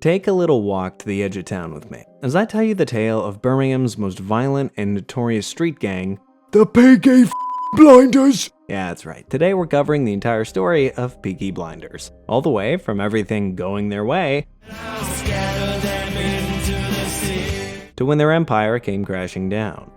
Take a little walk to the edge of town with me, as I tell you the tale of Birmingham's most violent and notorious street gang, the Peaky Blinders! Yeah, that's right. Today we're covering the entire story of Peaky Blinders. All the way from everything going their way to when their empire came crashing down.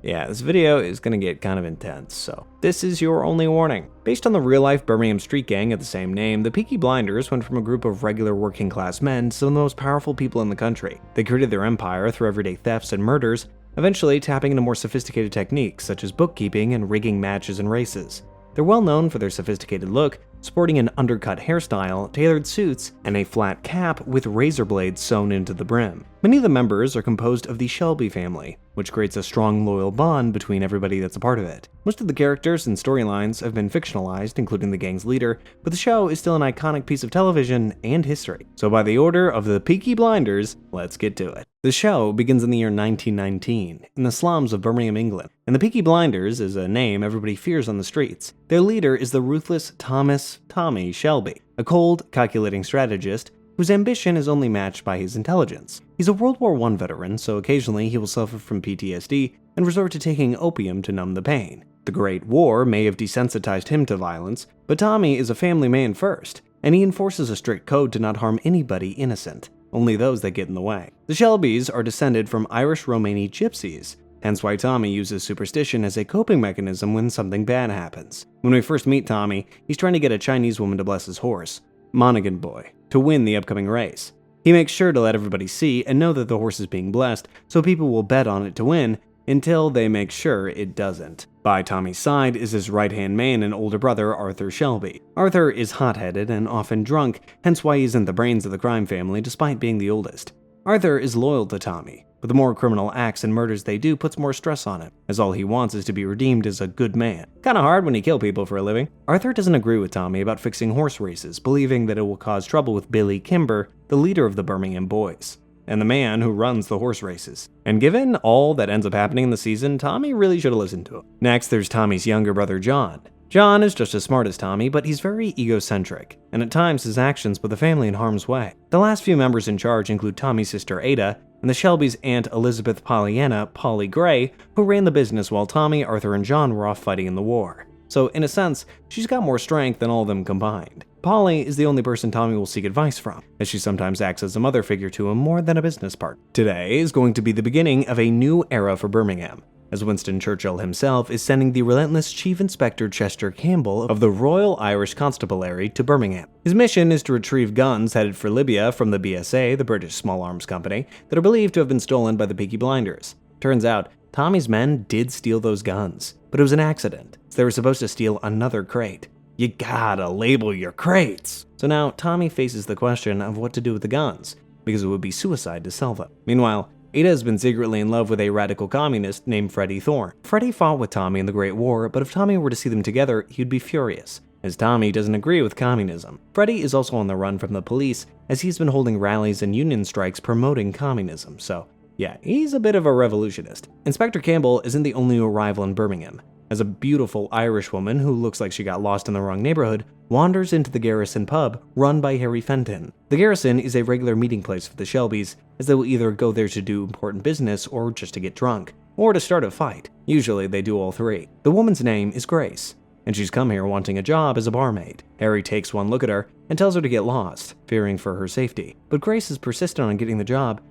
Yeah, this video is gonna get kind of intense, so this is your only warning. Based on the real-life Birmingham street gang of the same name, the Peaky Blinders went from a group of regular working-class men to some of the most powerful people in the country. They created their empire through everyday thefts and murders, eventually tapping into more sophisticated techniques such as bookkeeping and rigging matches and races. They're well known for their sophisticated look, sporting an undercut hairstyle, tailored suits, and a flat cap with razor blades sewn into the brim. Many of the members are composed of the Shelby family, which creates a strong, loyal bond between everybody that's a part of it. Most of the characters and storylines have been fictionalized, including the gang's leader, but the show is still an iconic piece of television and history. So by the order of the Peaky Blinders, let's get to it. The show begins in the year 1919, in the slums of Birmingham, England, and the Peaky Blinders is a name everybody fears on the streets. Their leader is the ruthless Tommy Shelby, a cold, calculating strategist whose ambition is only matched by his intelligence. He's a World War I veteran, so occasionally he will suffer from PTSD and resort to taking opium to numb the pain. The Great War may have desensitized him to violence, but Tommy is a family man first, and he enforces a strict code to not harm anybody innocent, only those that get in the way. The Shelbys are descended from Irish Romani gypsies, hence why Tommy uses superstition as a coping mechanism when something bad happens. When we first meet Tommy, he's trying to get a Chinese woman to bless his horse, Monaghan Boy, to win the upcoming race. He makes sure to let everybody see and know that the horse is being blessed, so people will bet on it to win until they make sure it doesn't. By Tommy's side is his right-hand man and older brother, Arthur Shelby. Arthur is hot-headed and often drunk, hence why he isn't the brains of the crime family despite being the oldest. Arthur is loyal to Tommy, but the more criminal acts and murders they do puts more stress on him, as all he wants is to be redeemed as a good man. Kinda hard when you kill people for a living. Arthur doesn't agree with Tommy about fixing horse races, believing that it will cause trouble with Billy Kimber, the leader of the Birmingham boys, and the man who runs the horse races. And given all that ends up happening in the season, Tommy really should have listened to him. Next, there's Tommy's younger brother, John. John is just as smart as Tommy, but he's very egocentric, and at times his actions put the family in harm's way. The last few members in charge include Tommy's sister Ada, and the Shelby's aunt Elizabeth Pollyanna, Polly Gray, who ran the business while Tommy, Arthur, and John were off fighting in the war. So in a sense, she's got more strength than all of them combined. Polly is the only person Tommy will seek advice from, as she sometimes acts as a mother figure to him more than a business partner. Today is going to be the beginning of a new era for Birmingham, as Winston Churchill himself is sending the relentless Chief Inspector Chester Campbell of the Royal Irish Constabulary to Birmingham. His mission is to retrieve guns headed for Libya from the BSA, the British small arms company, that are believed to have been stolen by the Peaky Blinders. Turns out, Tommy's men did steal those guns, but it was an accident, so they were supposed to steal another crate. You gotta label your crates! So now Tommy faces the question of what to do with the guns, because it would be suicide to sell them. Meanwhile, Ada has been secretly in love with a radical communist named Freddie Thorne. Freddie fought with Tommy in the Great War, but if Tommy were to see them together, he'd be furious, as Tommy doesn't agree with communism. Freddie is also on the run from the police, as he's been holding rallies and union strikes promoting communism, so yeah, he's a bit of a revolutionist. Inspector Campbell isn't the only arrival in Birmingham, as a beautiful Irish woman who looks like she got lost in the wrong neighborhood wanders into the Garrison pub run by Harry Fenton. The Garrison is a regular meeting place for the Shelbys, as they will either go there to do important business or just to get drunk, or to start a fight. Usually they do all three. The woman's name is Grace, and she's come here wanting a job as a barmaid. Harry takes one look at her and tells her to get lost, fearing for her safety. But Grace is persistent on getting the job,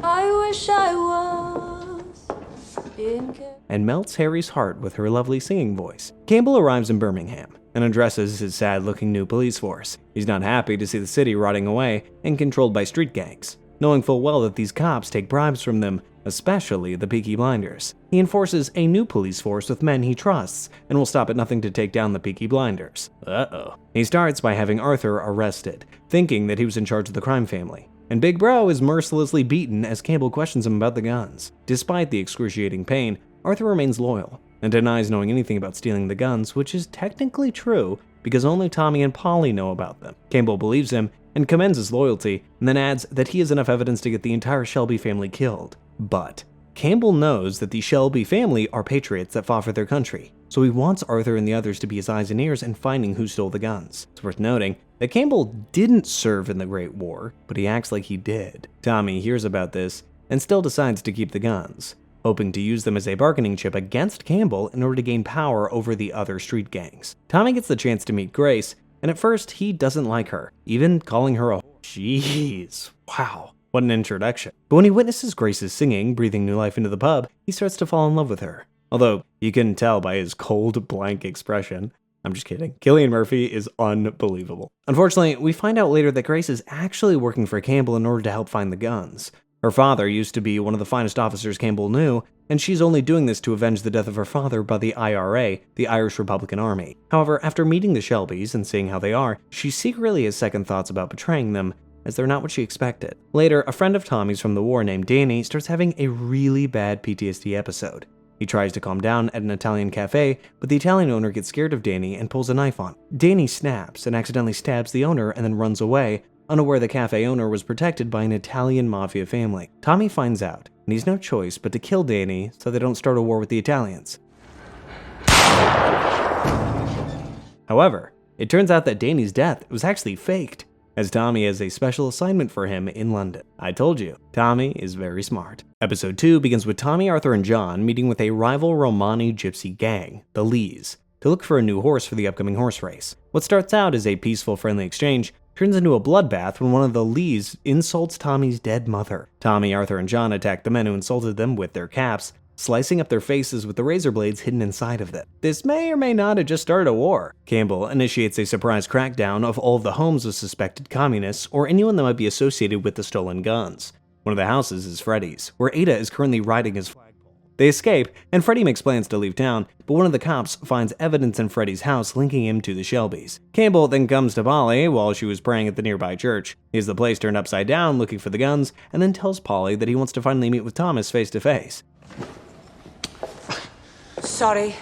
I wish I was in and melts Harry's heart with her lovely singing voice. Campbell arrives in Birmingham and addresses his sad-looking new police force. He's not happy to see the city rotting away and controlled by street gangs, knowing full well that these cops take bribes from them, especially the Peaky Blinders. He enforces a new police force with men he trusts and will stop at nothing to take down the Peaky Blinders. He starts by having Arthur arrested, thinking that he was in charge of the crime family. And Big Bro is mercilessly beaten as Campbell questions him about the guns. Despite the excruciating pain, Arthur remains loyal and denies knowing anything about stealing the guns, which is technically true because only Tommy and Polly know about them. Campbell believes him and commends his loyalty, and then adds that he has enough evidence to get the entire Shelby family killed. But Campbell knows that the Shelby family are patriots that fought for their country, so he wants Arthur and the others to be his eyes and ears in finding who stole the guns. It's worth noting that Campbell didn't serve in the Great War, but he acts like he did. Tommy hears about this and still decides to keep the guns, hoping to use them as a bargaining chip against Campbell in order to gain power over the other street gangs. Tommy gets the chance to meet Grace, and at first he doesn't like her, even calling her a whore. Jeez, wow, what an introduction. But when he witnesses Grace's singing, breathing new life into the pub, he starts to fall in love with her. Although you couldn't tell by his cold, blank expression. I'm just kidding. Cillian Murphy is unbelievable. Unfortunately, we find out later that Grace is actually working for Campbell in order to help find the guns. Her father used to be one of the finest officers Campbell knew, and she's only doing this to avenge the death of her father by the IRA, the Irish Republican Army. However, after meeting the Shelbys and seeing how they are, she secretly has second thoughts about betraying them, as they're not what she expected. Later, a friend of Tommy's from the war named Danny starts having a really bad PTSD episode. He tries to calm down at an Italian cafe, but the Italian owner gets scared of Danny and pulls a knife on him. Danny snaps and accidentally stabs the owner and then runs away, unaware the cafe owner was protected by an Italian mafia family. Tommy finds out, and he's no choice but to kill Danny so they don't start a war with the Italians. However, it turns out that Danny's death was actually faked, as Tommy has a special assignment for him in London. I told you, Tommy is very smart. Episode 2 begins with Tommy, Arthur, and John meeting with a rival Romani gypsy gang, the Lees, to look for a new horse for the upcoming horse race. What starts out as a peaceful, friendly exchange turns into a bloodbath when one of the Lees insults Tommy's dead mother. Tommy, Arthur, and John attack the men who insulted them with their caps, slicing up their faces with the razor blades hidden inside of them. This may or may not have just started a war. Campbell initiates a surprise crackdown of all of the homes of suspected communists or anyone that might be associated with the stolen guns. One of the houses is Freddy's, where Ada is currently riding his flagpole. They escape, and Freddy makes plans to leave town, but one of the cops finds evidence in Freddy's house linking him to the Shelbys. Campbell then comes to Polly while she was praying at the nearby church. He has the place turned upside down looking for the guns, and then tells Polly that he wants to finally meet with Thomas face to face. Sorry.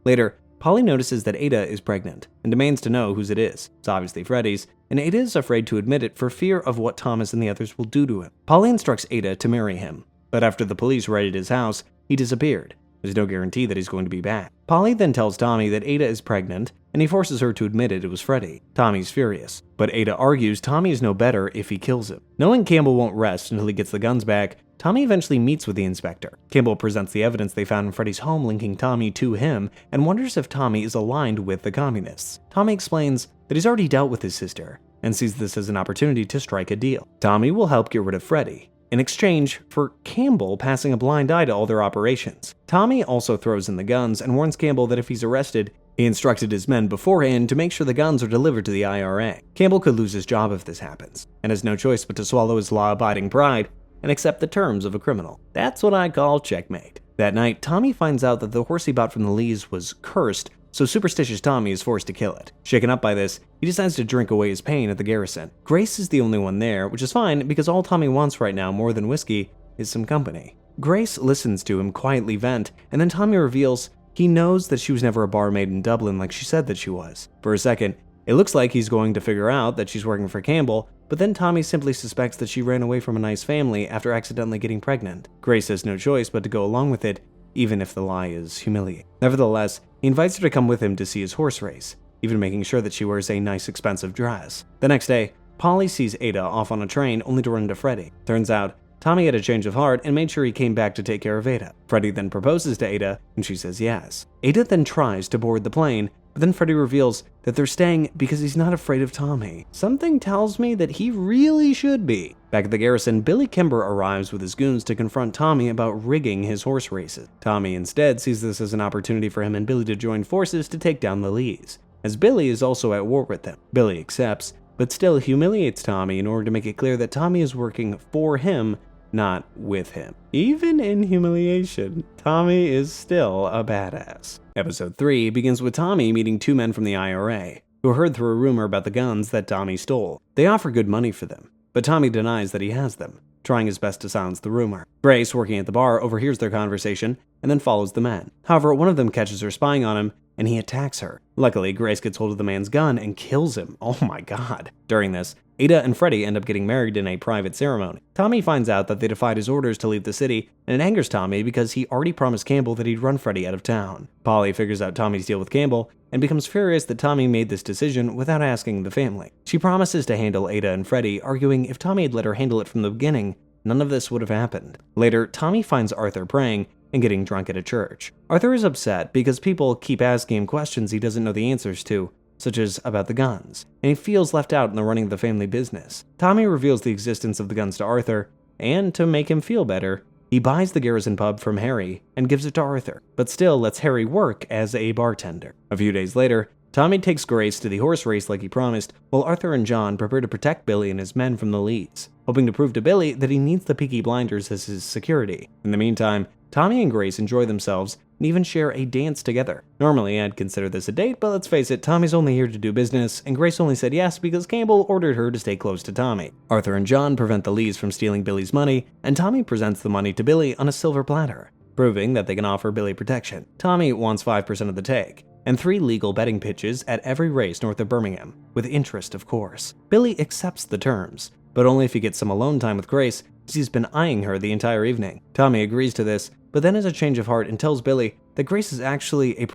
Later, Polly notices that Ada is pregnant and demands to know whose it is. It's obviously Freddy's, and Ada is afraid to admit it for fear of what Thomas and the others will do to him. Polly instructs Ada to marry him, but after the police raided his house, he disappeared. There's no guarantee that he's going to be back. Polly then tells Tommy that Ada is pregnant, and he forces her to admit it was Freddy. Tommy's furious, but Ada argues Tommy is no better if he kills him. Knowing Campbell won't rest until he gets the guns back, Tommy eventually meets with the inspector. Campbell presents the evidence they found in Freddy's home linking Tommy to him, and wonders if Tommy is aligned with the communists. Tommy explains that he's already dealt with his sister, and sees this as an opportunity to strike a deal. Tommy will help get rid of Freddy, in exchange for Campbell passing a blind eye to all their operations. Tommy also throws in the guns and warns Campbell that if he's arrested, he instructed his men beforehand to make sure the guns are delivered to the IRA. Campbell could lose his job if this happens, and has no choice but to swallow his law-abiding pride and accept the terms of a criminal. That's what I call checkmate. That night, Tommy finds out that the horse he bought from the Lees was cursed, so superstitious Tommy is forced to kill it. Shaken up by this, he decides to drink away his pain at the garrison. Grace is the only one there, which is fine because all Tommy wants right now more than whiskey is some company. Grace listens to him quietly vent, and then Tommy reveals he knows that she was never a barmaid in Dublin like she said that she was. For a second, it looks like he's going to figure out that she's working for Campbell, but then Tommy simply suspects that she ran away from a nice family after accidentally getting pregnant. Grace has no choice but to go along with it, even if the lie is humiliating. Nevertheless, he invites her to come with him to see his horse race, even making sure that she wears a nice expensive dress. The next day, Polly sees Ada off on a train only to run into Freddy. Turns out, Tommy had a change of heart and made sure he came back to take care of Ada. Freddy then proposes to Ada, and she says yes. Ada then tries to board the plane, but then Freddy reveals that they're staying because he's not afraid of Tommy. Something tells me that he really should be. Back at the garrison, Billy Kimber arrives with his goons to confront Tommy about rigging his horse races. Tommy instead sees this as an opportunity for him and Billy to join forces to take down the Lees, as Billy is also at war with them. Billy accepts, but still humiliates Tommy in order to make it clear that Tommy is working for him, not with him. Even in humiliation, Tommy is still a badass. Episode 3 begins with Tommy meeting two men from the IRA, who heard through a rumor about the guns that Tommy stole. They offer good money for them, but Tommy denies that he has them, trying his best to silence the rumor. Grace, working at the bar, overhears their conversation and then follows the men. However, one of them catches her spying on him, and he attacks her. Luckily, Grace gets hold of the man's gun and kills him. Oh my god. During this, Ada and Freddy end up getting married in a private ceremony. Tommy finds out that they defied his orders to leave the city, and it angers Tommy because he already promised Campbell that he'd run Freddy out of town. Polly figures out Tommy's deal with Campbell and becomes furious that Tommy made this decision without asking the family. She promises to handle Ada and Freddy, arguing if Tommy had let her handle it from the beginning, none of this would have happened. Later, Tommy finds Arthur praying and getting drunk at a church. Arthur is upset because people keep asking him questions he doesn't know the answers to, such as about the guns, and he feels left out in the running of the family business. Tommy reveals the existence of the guns to Arthur, and to make him feel better, he buys the Garrison pub from Harry and gives it to Arthur, but still lets Harry work as a bartender. A few days later, Tommy takes Grace to the horse race like he promised, while Arthur and John prepare to protect Billy and his men from the Lees, hoping to prove to Billy that he needs the Peaky Blinders as his security. In the meantime, Tommy and Grace enjoy themselves and even share a dance together. Normally, I'd consider this a date, but let's face it, Tommy's only here to do business, and Grace only said yes because Campbell ordered her to stay close to Tommy. Arthur and John prevent the Lees from stealing Billy's money, and Tommy presents the money to Billy on a silver platter, proving that they can offer Billy protection. Tommy wants 5% of the take, and 3 legal betting pitches at every race north of Birmingham, with interest of course. Billy accepts the terms, but only if he gets some alone time with Grace, as he's been eyeing her the entire evening. Tommy agrees to this, but then has a change of heart and tells Billy that Grace is actually a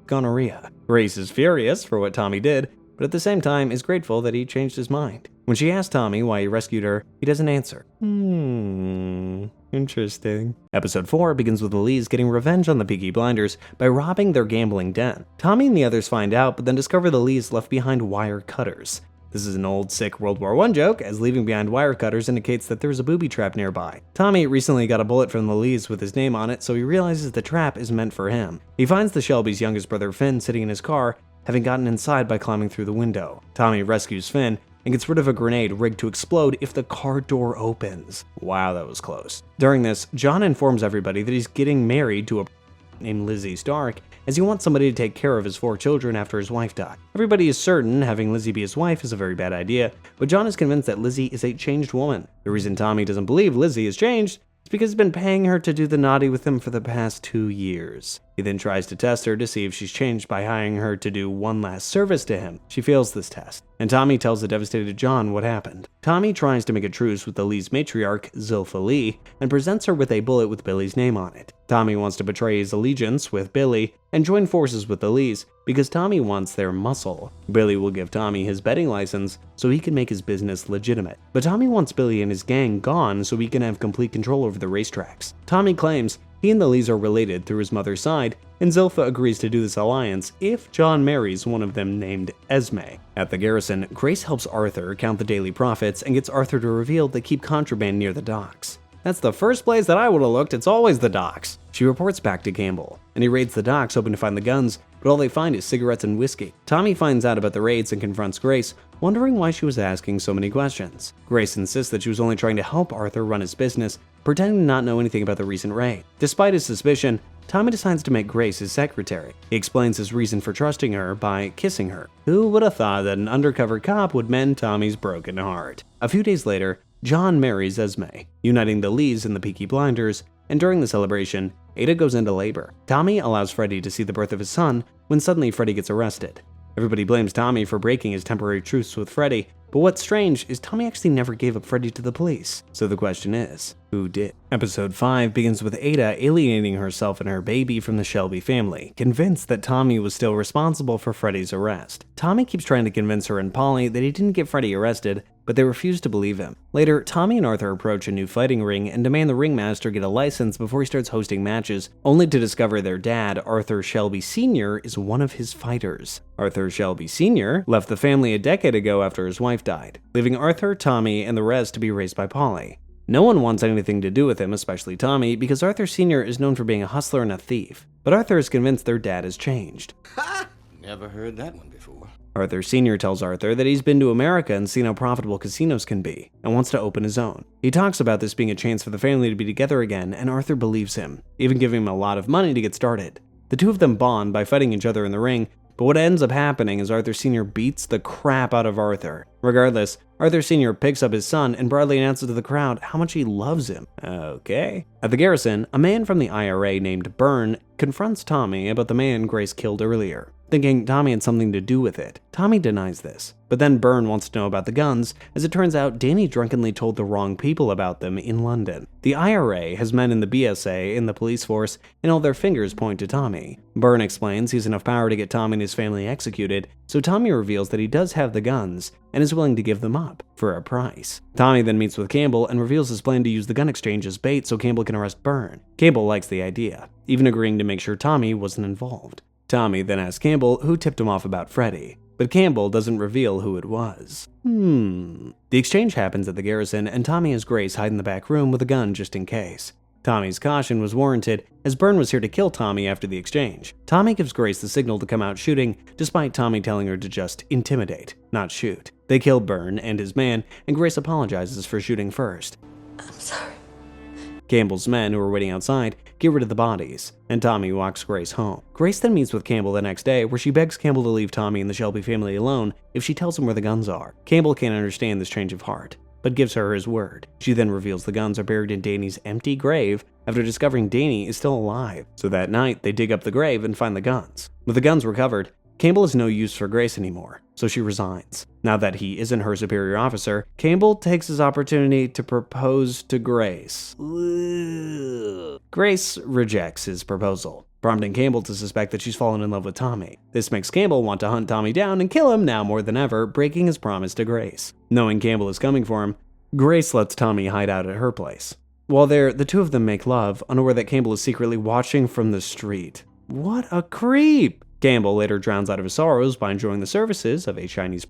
gonorrhea. Grace is furious for what Tommy did, but at the same time is grateful that he changed his mind. When she asks Tommy why he rescued her, he doesn't answer. Interesting. Episode 4 begins with the Lees getting revenge on the Peaky Blinders by robbing their gambling den. Tommy and the others find out, but then discover the Lees left behind wire cutters. This is an old, sick World War I joke, as leaving behind wire cutters indicates that there's a booby trap nearby. Tommy recently got a bullet from the Lees with his name on it, so he realizes the trap is meant for him. He finds the Shelby's youngest brother Finn sitting in his car, having gotten inside by climbing through the window. Tommy rescues Finn and gets rid of a grenade rigged to explode if the car door opens. Wow, that was close. During this, John informs everybody that he's getting married to a named Lizzie Stark, as he wants somebody to take care of his 4 children after his wife died. Everybody is certain having Lizzie be his wife is a very bad idea, but John is convinced that Lizzie is a changed woman. The reason Tommy doesn't believe Lizzie is changed is because he's been paying her to do the naughty with him for the past 2 years. He then tries to test her to see if she's changed by hiring her to do one last service to him. She fails this test, and Tommy tells the devastated John what happened. Tommy tries to make a truce with the Lee's matriarch, Zilpha Lee, and presents her with a bullet with Billy's name on it. Tommy wants to betray his allegiance with Billy and join forces with the Lees because Tommy wants their muscle. Billy will give Tommy his betting license so he can make his business legitimate. But Tommy wants Billy and his gang gone so he can have complete control over the racetracks. Tommy claims he and the Lees are related through his mother's side, and Zilpha agrees to do this alliance if John marries one of them named Esme. At the Garrison, Grace helps Arthur count the daily profits and gets Arthur to reveal they keep contraband near the docks. That's the first place that I would have looked, it's always the docks. She reports back to Campbell, and he raids the docks hoping to find the guns, but all they find is cigarettes and whiskey. Tommy finds out about the raids and confronts Grace, wondering why she was asking so many questions. Grace insists that she was only trying to help Arthur run his business, pretending to not know anything about the recent raid. Despite his suspicion, Tommy decides to make Grace his secretary. He explains his reason for trusting her by kissing her. Who would have thought that an undercover cop would mend Tommy's broken heart? A few days later, John marries Esme, uniting the Lees and the Peaky Blinders, and during the celebration, Ada goes into labor. Tommy allows Freddy to see the birth of his son when suddenly Freddy gets arrested. Everybody blames Tommy for breaking his temporary truce with Freddy, but what's strange is Tommy actually never gave up Freddy to the police. So the question is, who did? Episode 5 begins with Ada alienating herself and her baby from the Shelby family, convinced that Tommy was still responsible for Freddy's arrest. Tommy keeps trying to convince her and Polly that he didn't get Freddy arrested, but they refuse to believe him. Later, Tommy and Arthur approach a new fighting ring and demand the ringmaster get a license before he starts hosting matches, only to discover their dad, Arthur Shelby Sr., is one of his fighters. Arthur Shelby Sr. left the family a decade ago after his wife died, leaving Arthur, Tommy, and the rest to be raised by Polly. No one wants anything to do with him, especially Tommy, because Arthur Sr. is known for being a hustler and a thief. But Arthur is convinced their dad has changed. Ha! Never heard that one before. Arthur Sr. tells Arthur that he's been to America and seen how profitable casinos can be, and wants to open his own. He talks about this being a chance for the family to be together again, and Arthur believes him, even giving him a lot of money to get started. The two of them bond by fighting each other in the ring, But what ends up happening is Arthur Sr. beats the crap out of Arthur. Regardless, Arthur Sr. picks up his son and proudly announces to the crowd how much he loves him. Okay. At the garrison, a man from the IRA named Byrne confronts Tommy about the man Grace killed earlier, thinking Tommy had something to do with it. Tommy denies this, but then Byrne wants to know about the guns, as it turns out Danny drunkenly told the wrong people about them in London. The IRA has men in the BSA in the police force, and all their fingers point to Tommy. Byrne explains he has enough power to get Tommy and his family executed, so Tommy reveals that he does have the guns, and is willing to give them up for a price. Tommy then meets with Campbell and reveals his plan to use the gun exchange as bait so Campbell can arrest Byrne. Campbell likes the idea, even agreeing to make sure Tommy wasn't involved. Tommy then asks Campbell who tipped him off about Freddy, but Campbell doesn't reveal who it was. The exchange happens at the garrison, and Tommy has Grace hide in the back room with a gun just in case. Tommy's caution was warranted, as Byrne was here to kill Tommy after the exchange. Tommy gives Grace the signal to come out shooting, despite Tommy telling her to just intimidate, not shoot. They kill Byrne and his man, and Grace apologizes for shooting first. I'm sorry. Campbell's men, who are waiting outside, get rid of the bodies, and Tommy walks Grace home. Grace then meets with Campbell the next day, where she begs Campbell to leave Tommy and the Shelby family alone if she tells him where the guns are. Campbell can't understand this change of heart, but gives her his word. She then reveals the guns are buried in Danny's empty grave after discovering Danny is still alive. So that night, they dig up the grave and find the guns. With the guns recovered, Campbell is no use for Grace anymore, so she resigns. Now that he isn't her superior officer, Campbell takes his opportunity to propose to Grace. Grace rejects his proposal, prompting Campbell to suspect that she's fallen in love with Tommy. This makes Campbell want to hunt Tommy down and kill him now more than ever, breaking his promise to Grace. Knowing Campbell is coming for him, Grace lets Tommy hide out at her place. While there, the two of them make love, unaware that Campbell is secretly watching from the street. What a creep! Campbell later drowns out of his sorrows by enjoying the services of a Chinese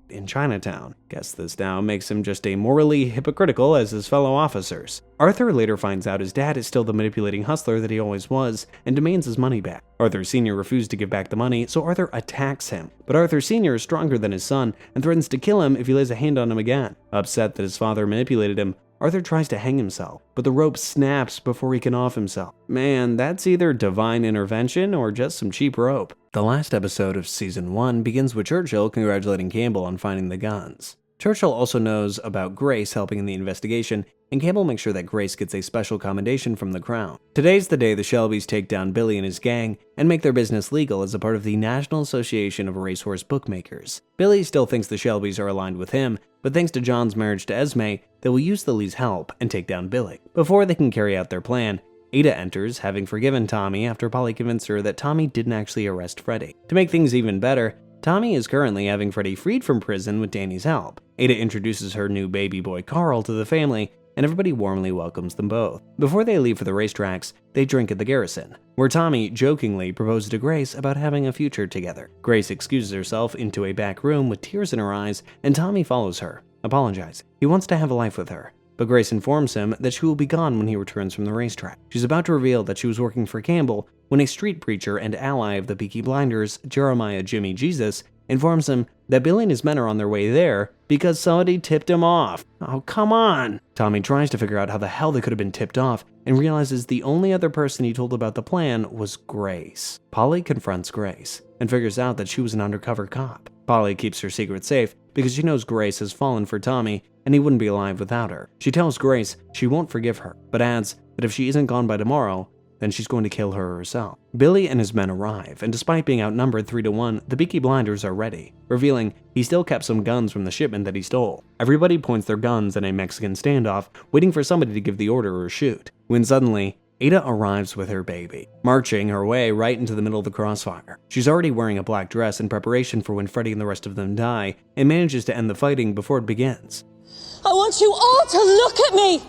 in Chinatown. Guess this now makes him just as morally hypocritical as his fellow officers. Arthur later finds out his dad is still the manipulating hustler that he always was and demands his money back. Arthur Sr. refuses to give back the money, so Arthur attacks him. But Arthur Sr. is stronger than his son and threatens to kill him if he lays a hand on him again. Upset that his father manipulated him, Arthur tries to hang himself, but the rope snaps before he can off himself. Man, that's either divine intervention or just some cheap rope. The last episode of Season 1 begins with Churchill congratulating Campbell on finding the guns. Churchill also knows about Grace helping in the investigation, and Campbell makes sure that Grace gets a special commendation from the Crown. Today's the day the Shelbys take down Billy and his gang and make their business legal as a part of the National Association of Racehorse Bookmakers. Billy still thinks the Shelbys are aligned with him, but thanks to John's marriage to Esme, they will use the Lee's help and take down Billy. Before they can carry out their plan, Ada enters, having forgiven Tommy after Polly convinced her that Tommy didn't actually arrest Freddy. To make things even better, Tommy is currently having Freddy freed from prison with Danny's help. Ada introduces her new baby boy Carl to the family, and everybody warmly welcomes them both. Before they leave for the racetracks, they drink at the garrison, where Tommy jokingly proposes to Grace about having a future together. Grace excuses herself into a back room with tears in her eyes, and Tommy follows her, apologizing. He wants to have a life with her, but Grace informs him that she will be gone when he returns from the racetrack. She's about to reveal that she was working for Campbell when a street preacher and ally of the Peaky Blinders, Jeremiah Jimmy Jesus, informs him that Billy and his men are on their way there because somebody tipped him off. Oh, come on! Tommy tries to figure out how the hell they could have been tipped off and realizes the only other person he told about the plan was Grace. Polly confronts Grace and figures out that she was an undercover cop. Polly keeps her secret safe because she knows Grace has fallen for Tommy and he wouldn't be alive without her. She tells Grace she won't forgive her, but adds that if she isn't gone by tomorrow, then she's going to kill her herself. Billy and his men arrive, and despite being outnumbered 3-1, the Peaky Blinders are ready, revealing he still kept some guns from the shipment that he stole. Everybody points their guns in a Mexican standoff, waiting for somebody to give the order or shoot, when suddenly, Ada arrives with her baby, marching her way right into the middle of the crossfire. She's already wearing a black dress in preparation for when Freddy and the rest of them die, and manages to end the fighting before it begins. I want you all to look at me!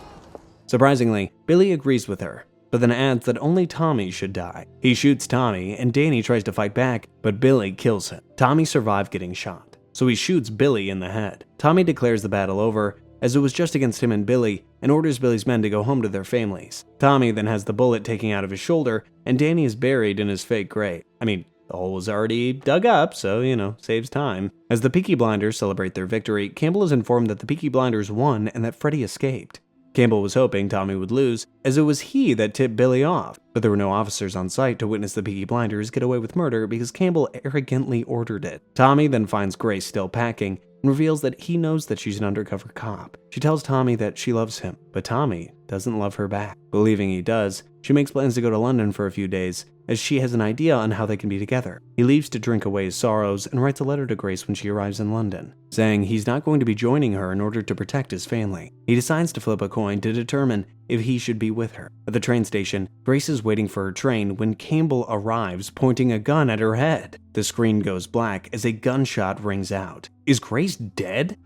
Surprisingly, Billy agrees with her, but then adds that only Tommy should die. He shoots Tommy, and Danny tries to fight back, but Billy kills him. Tommy survived getting shot, so he shoots Billy in the head. Tommy declares the battle over, as it was just against him and Billy, and orders Billy's men to go home to their families. Tommy then has the bullet taken out of his shoulder, and Danny is buried in his fake grave. The hole was already dug up, so, saves time. As the Peaky Blinders celebrate their victory, Campbell is informed that the Peaky Blinders won and that Freddy escaped. Campbell was hoping Tommy would lose, as it was he that tipped Billy off, but there were no officers on site to witness the Peaky Blinders get away with murder because Campbell arrogantly ordered it. Tommy then finds Grace still packing and reveals that he knows that she's an undercover cop. She tells Tommy that she loves him, but Tommy doesn't love her back. Believing he does, she makes plans to go to London for a few days, as she has an idea on how they can be together. He leaves to drink away his sorrows and writes a letter to Grace when she arrives in London, saying he's not going to be joining her in order to protect his family. He decides to flip a coin to determine if he should be with her. At the train station, Grace is waiting for her train when Campbell arrives, pointing a gun at her head. The screen goes black as a gunshot rings out. Is Grace dead?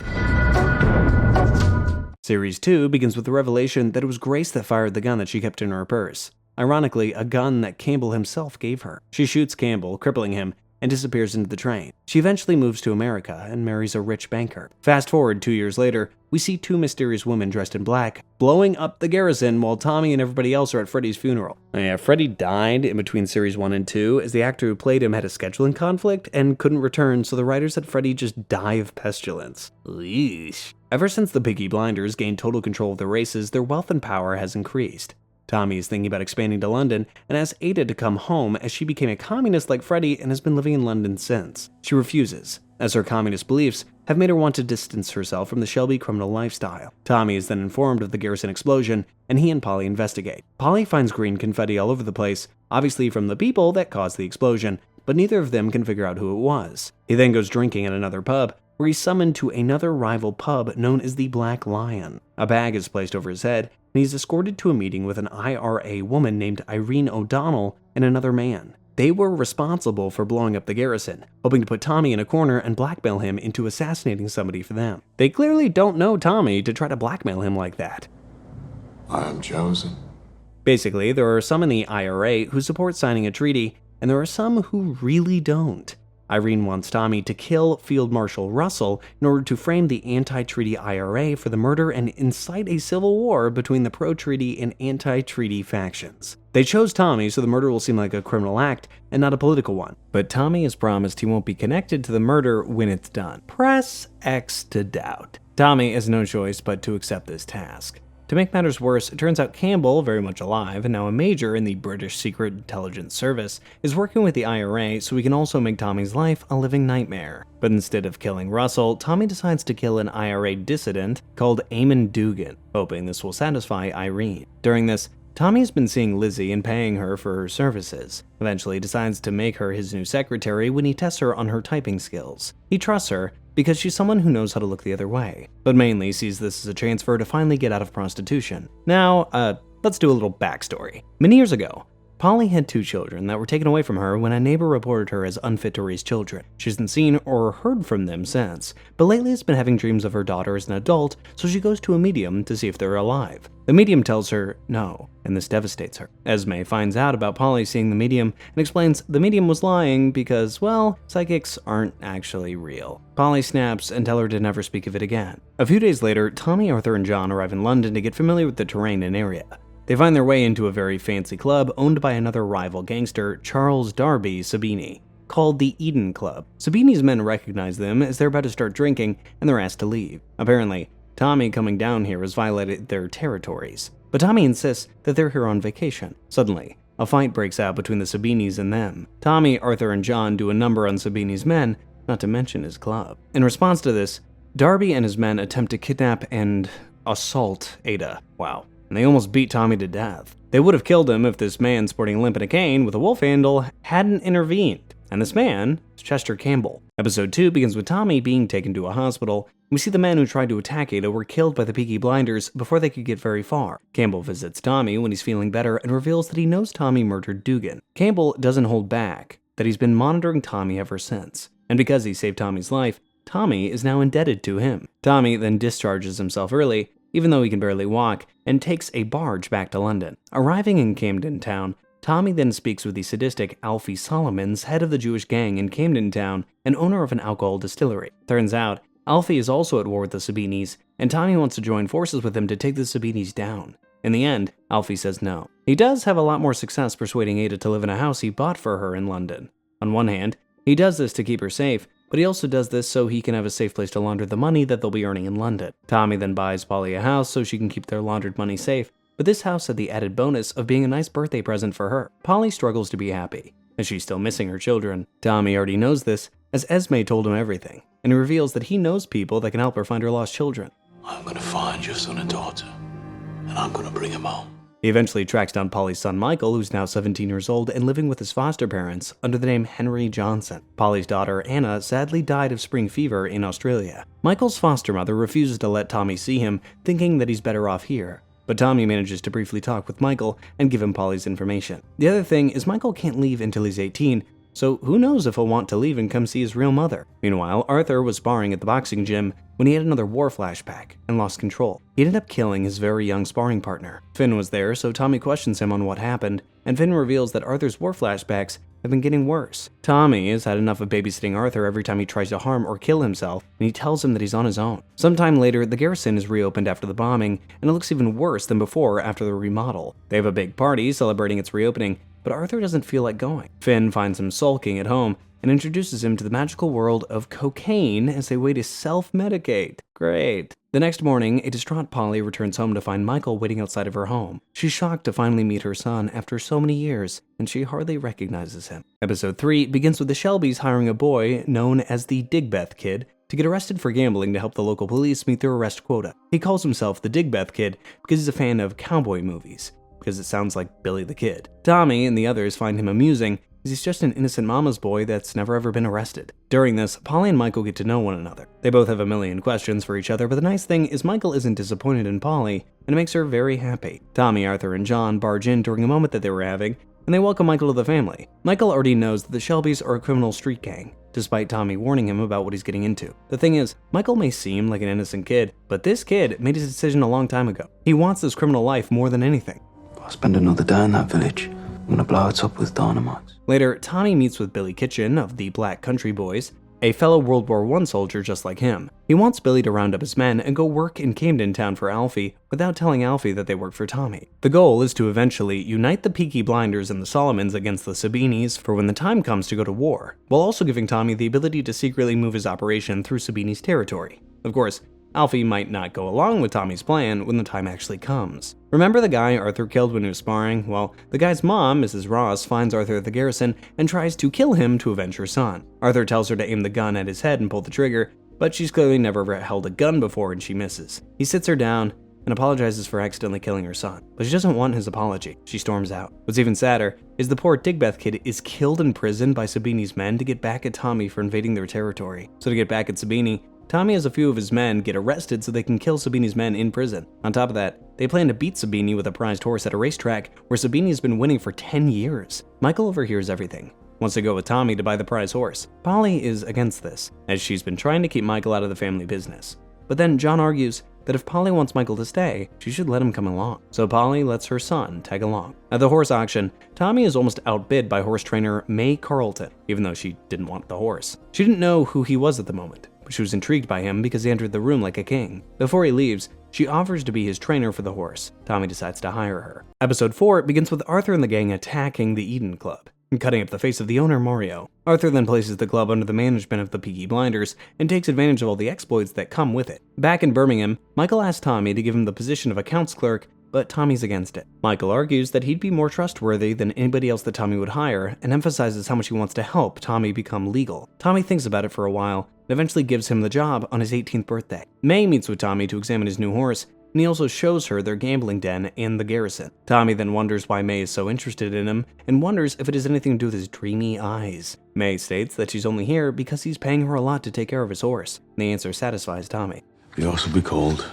Series 2 begins with the revelation that it was Grace that fired the gun that she kept in her purse. Ironically, a gun that Campbell himself gave her. She shoots Campbell, crippling him, and disappears into the train. She eventually moves to America and marries a rich banker. Fast forward 2 years later, we see two mysterious women dressed in black blowing up the garrison while Tommy and everybody else are at Freddy's funeral. Yeah, Freddy died in between series 1 and 2 as the actor who played him had a scheduling conflict and couldn't return, so the writers had Freddy just die of pestilence. Eesh. Ever since the Peaky Blinders gained total control of the races, their wealth and power has increased. Tommy is thinking about expanding to London and asks Ada to come home as she became a communist like Freddy and has been living in London since. She refuses, as her communist beliefs have made her want to distance herself from the Shelby criminal lifestyle. Tommy is then informed of the garrison explosion, and he and Polly investigate. Polly finds green confetti all over the place, obviously from the people that caused the explosion, but neither of them can figure out who it was. He then goes drinking at another pub, where he's summoned to another rival pub known as the Black Lion. A bag is placed over his head, and he's escorted to a meeting with an IRA woman named Irene O'Donnell and another man. They were responsible for blowing up the garrison, hoping to put Tommy in a corner and blackmail him into assassinating somebody for them. They clearly don't know Tommy to try to blackmail him like that. I am chosen. Basically, there are some in the IRA who support signing a treaty, and there are some who really don't. Irene wants Tommy to kill Field Marshal Russell in order to frame the anti-treaty IRA for the murder and incite a civil war between the pro-treaty and anti-treaty factions. They chose Tommy so the murder will seem like a criminal act and not a political one, but Tommy has promised he won't be connected to the murder when it's done. Press X to doubt. Tommy has no choice but to accept this task. To make matters worse, it turns out Campbell, very much alive and now a major in the British Secret Intelligence Service, is working with the IRA so he can also make Tommy's life a living nightmare. But instead of killing Russell, Tommy decides to kill an IRA dissident called Eamon Dugan, hoping this will satisfy Irene. During this, Tommy has been seeing Lizzie and paying her for her services. Eventually, he decides to make her his new secretary when he tests her on her typing skills. He trusts her because she's someone who knows how to look the other way, but mainly sees this as a chance for her to finally get out of prostitution. Now, let's do a little backstory. Many years ago, Polly had 2 children that were taken away from her when a neighbor reported her as unfit to raise children. She hasn't seen or heard from them since, but lately has been having dreams of her daughter as an adult, so she goes to a medium to see if they're alive. The medium tells her no, and this devastates her. Esme finds out about Polly seeing the medium and explains the medium was lying because, well, psychics aren't actually real. Polly snaps and tell her to never speak of it again. A few days later, Tommy, Arthur, and John arrive in London to get familiar with the terrain and area. They find their way into a very fancy club owned by another rival gangster, Charles Darby Sabini, called the Eden Club. Sabini's men recognize them as they're about to start drinking, and they're asked to leave. Apparently, Tommy coming down here has violated their territories, but Tommy insists that they're here on vacation. Suddenly, a fight breaks out between the Sabinis and them. Tommy, Arthur, and John do a number on Sabini's men, not to mention his club. In response to this, Darby and his men attempt to kidnap and assault Ada. Wow. And they almost beat Tommy to death. They would have killed him if this man sporting a limp and a cane with a wolf handle hadn't intervened. And this man is Chester Campbell. Episode 2 begins with Tommy being taken to a hospital. We see the men who tried to attack Ada were killed by the Peaky Blinders before they could get very far. Campbell visits Tommy when he's feeling better and reveals that he knows Tommy murdered Dugan. Campbell doesn't hold back that he's been monitoring Tommy ever since. And because he saved Tommy's life, Tommy is now indebted to him. Tommy then discharges himself early, even though he can barely walk, and takes a barge back to London. Arriving in Camden Town, Tommy then speaks with the sadistic Alfie Solomons, head of the Jewish gang in Camden Town and owner of an alcohol distillery. Turns out, Alfie is also at war with the Sabinis, and Tommy wants to join forces with them to take the Sabinis down. In the end, Alfie says no. He does have a lot more success persuading Ada to live in a house he bought for her in London. On one hand, he does this to keep her safe, but he also does this so he can have a safe place to launder the money that they'll be earning in London. Tommy then buys Polly a house so she can keep their laundered money safe, but this house had the added bonus of being a nice birthday present for her. Polly struggles to be happy, as she's still missing her children. Tommy already knows this, as Esme told him everything, and he reveals that he knows people that can help her find her lost children. I'm gonna find your son and daughter, and I'm gonna bring him home. He eventually tracks down Polly's son Michael, who's now 17 years old and living with his foster parents under the name Henry Johnson. Polly's daughter Anna sadly died of spring fever in Australia. Michael's foster mother refuses to let Tommy see him, thinking that he's better off here. But Tommy manages to briefly talk with Michael and give him Polly's information. The other thing is Michael can't leave until he's 18, so who knows if he'll want to leave and come see his real mother. Meanwhile, Arthur was sparring at the boxing gym when he had another war flashback and lost control. He ended up killing his very young sparring partner. Finn was there, so Tommy questions him on what happened, and Finn reveals that Arthur's war flashbacks have been getting worse. Tommy has had enough of babysitting Arthur every time he tries to harm or kill himself, and he tells him that he's on his own. Sometime later, the garrison is reopened after the bombing, and it looks even worse than before after the remodel. They have a big party celebrating its reopening, but Arthur doesn't feel like going. Finn finds him sulking at home and introduces him to the magical world of cocaine as a way to self-medicate. Great. The next morning, a distraught Polly returns home to find Michael waiting outside of her home. She's shocked to finally meet her son after so many years, and she hardly recognizes him. Episode 3 begins with the Shelbys hiring a boy known as the Digbeth Kid to get arrested for gambling to help the local police meet their arrest quota. He calls himself the Digbeth Kid because he's a fan of cowboy movies, because it sounds like Billy the Kid. Tommy and the others find him amusing, as he's just an innocent mama's boy that's never ever been arrested. During this, Polly and Michael get to know one another. They both have a million questions for each other, but the nice thing is Michael isn't disappointed in Polly, and it makes her very happy. Tommy, Arthur, and John barge in during a moment that they were having, and they welcome Michael to the family. Michael already knows that the Shelbys are a criminal street gang, despite Tommy warning him about what he's getting into. The thing is, Michael may seem like an innocent kid, but this kid made his decision a long time ago. He wants this criminal life more than anything. I'll spend another day in that village. I'm gonna blow it up with dynamite. Later, Tommy meets with Billy Kitchen of the Black Country Boys, a fellow World War I soldier just like him. He wants Billy to round up his men and go work in Camden Town for Alfie without telling Alfie that they work for Tommy. The goal is to eventually unite the Peaky Blinders and the Solomons against the Sabinis for when the time comes to go to war, while also giving Tommy the ability to secretly move his operation through Sabini's territory. Of course, Alfie might not go along with Tommy's plan when the time actually comes. Remember the guy Arthur killed when he was sparring? Well, the guy's mom, Mrs. Ross, finds Arthur at the garrison and tries to kill him to avenge her son. Arthur tells her to aim the gun at his head and pull the trigger, but she's clearly never held a gun before and she misses. He sits her down and apologizes for accidentally killing her son, but she doesn't want his apology. She storms out. What's even sadder is the poor Digbeth Kid is killed in prison by Sabini's men to get back at Tommy for invading their territory. So to get back at Sabini, Tommy has a few of his men get arrested so they can kill Sabini's men in prison. On top of that, they plan to beat Sabini with a prized horse at a racetrack where Sabini has been winning for 10 years. Michael overhears everything, wants to go with Tommy to buy the prize horse. Polly is against this, as she's been trying to keep Michael out of the family business. But then John argues that if Polly wants Michael to stay, she should let him come along. So Polly lets her son tag along. At the horse auction, Tommy is almost outbid by horse trainer May Carlton, even though she didn't want the horse. She didn't know who he was at the moment, but she was intrigued by him because he entered the room like a king. Before he leaves, she offers to be his trainer for the horse. Tommy decides to hire her. Episode 4 begins with Arthur and the gang attacking the Eden Club and cutting up the face of the owner, Mario. Arthur then places the club under the management of the Peaky Blinders and takes advantage of all the exploits that come with it. Back in Birmingham, Michael asks Tommy to give him the position of accounts clerk, but Tommy's against it. Michael argues that he'd be more trustworthy than anybody else that Tommy would hire and emphasizes how much he wants to help Tommy become legal. Tommy thinks about it for a while and eventually gives him the job on his 18th birthday. May meets with Tommy to examine his new horse, and he also shows her their gambling den and the garrison. Tommy then wonders why May is so interested in him and wonders if it has anything to do with his dreamy eyes. May states that she's only here because he's paying her a lot to take care of his horse. The answer satisfies Tommy. The horse will be called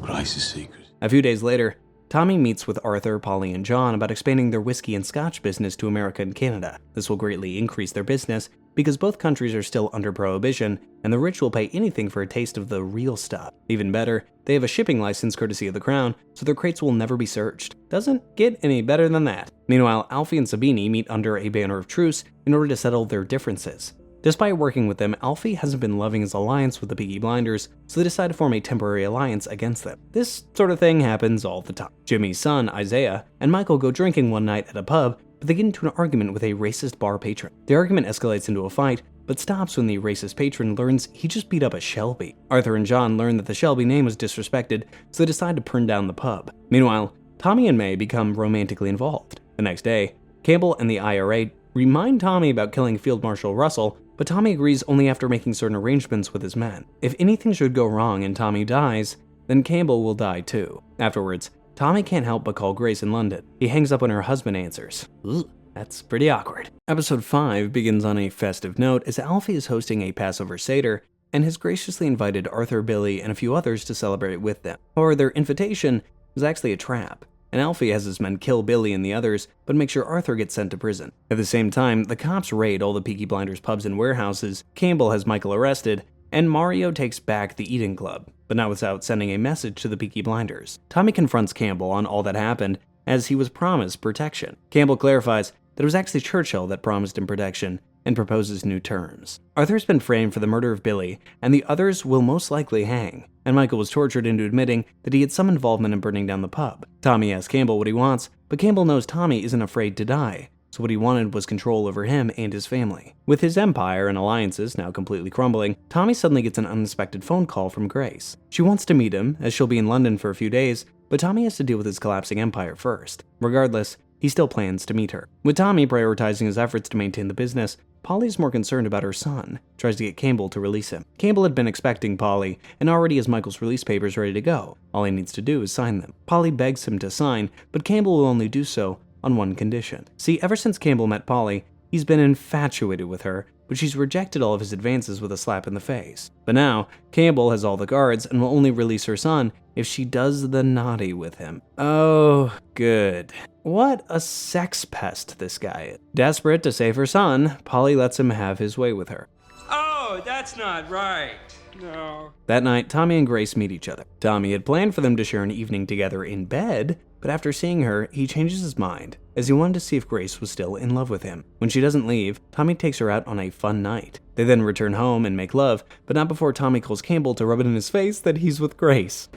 Crisis Secret. A few days later, Tommy meets with Arthur, Polly, and John about expanding their whiskey and scotch business to America and Canada. This will greatly increase their business because both countries are still under prohibition, and the rich will pay anything for a taste of the real stuff. Even better, they have a shipping license courtesy of the Crown, so their crates will never be searched. Doesn't get any better than that. Meanwhile, Alfie and Sabini meet under a banner of truce in order to settle their differences. Despite working with them, Alfie hasn't been loving his alliance with the Peaky Blinders, so they decide to form a temporary alliance against them. This sort of thing happens all the time. Jimmy's son, Isaiah, and Michael go drinking one night at a pub, but they get into an argument with a racist bar patron. The argument escalates into a fight, but stops when the racist patron learns he just beat up a Shelby. Arthur and John learn that the Shelby name was disrespected, so they decide to burn down the pub. Meanwhile, Tommy and May become romantically involved. The next day, Campbell and the IRA remind Tommy about killing Field Marshal Russell, but Tommy agrees only after making certain arrangements with his men. If anything should go wrong and Tommy dies, then Campbell will die too. Afterwards, Tommy can't help but call Grace in London. He hangs up when her husband answers. Ugh, that's pretty awkward. Episode 5 begins on a festive note as Alfie is hosting a Passover Seder and has graciously invited Arthur, Billy, and a few others to celebrate with them. However, their invitation was actually a trap, and Alfie has his men kill Billy and the others, but make sure Arthur gets sent to prison. At the same time, the cops raid all the Peaky Blinders pubs and warehouses, Campbell has Michael arrested, and Mario takes back the Eating Club, but not without sending a message to the Peaky Blinders. Tommy confronts Campbell on all that happened, as he was promised protection. Campbell clarifies that it was actually Churchill that promised him protection, and proposes new terms. Arthur's been framed for the murder of Billy, and the others will most likely hang, and Michael was tortured into admitting that he had some involvement in burning down the pub. Tommy asks Campbell what he wants, but Campbell knows Tommy isn't afraid to die, so what he wanted was control over him and his family. With his empire and alliances now completely crumbling, Tommy suddenly gets an unexpected phone call from Grace. She wants to meet him, as she'll be in London for a few days, but Tommy has to deal with his collapsing empire first. Regardless, he still plans to meet her. With Tommy prioritizing his efforts to maintain the business, Polly's more concerned about her son, tries to get Campbell to release him. Campbell had been expecting Polly, and already has Michael's release papers ready to go. All he needs to do is sign them. Polly begs him to sign, but Campbell will only do so on one condition. See, ever since Campbell met Polly, he's been infatuated with her, but she's rejected all of his advances with a slap in the face. But now, Campbell has all the cards and will only release her son if she does the naughty with him. Oh, good. What a sex pest this guy is. Desperate to save her son, Polly lets him have his way with her. Oh, that's not right. No. That night, Tommy and Grace meet each other. Tommy had planned for them to share an evening together in bed, but after seeing her, he changes his mind, as he wanted to see if Grace was still in love with him. When she doesn't leave, Tommy takes her out on a fun night. They then return home and make love, but not before Tommy calls Campbell to rub it in his face that he's with Grace.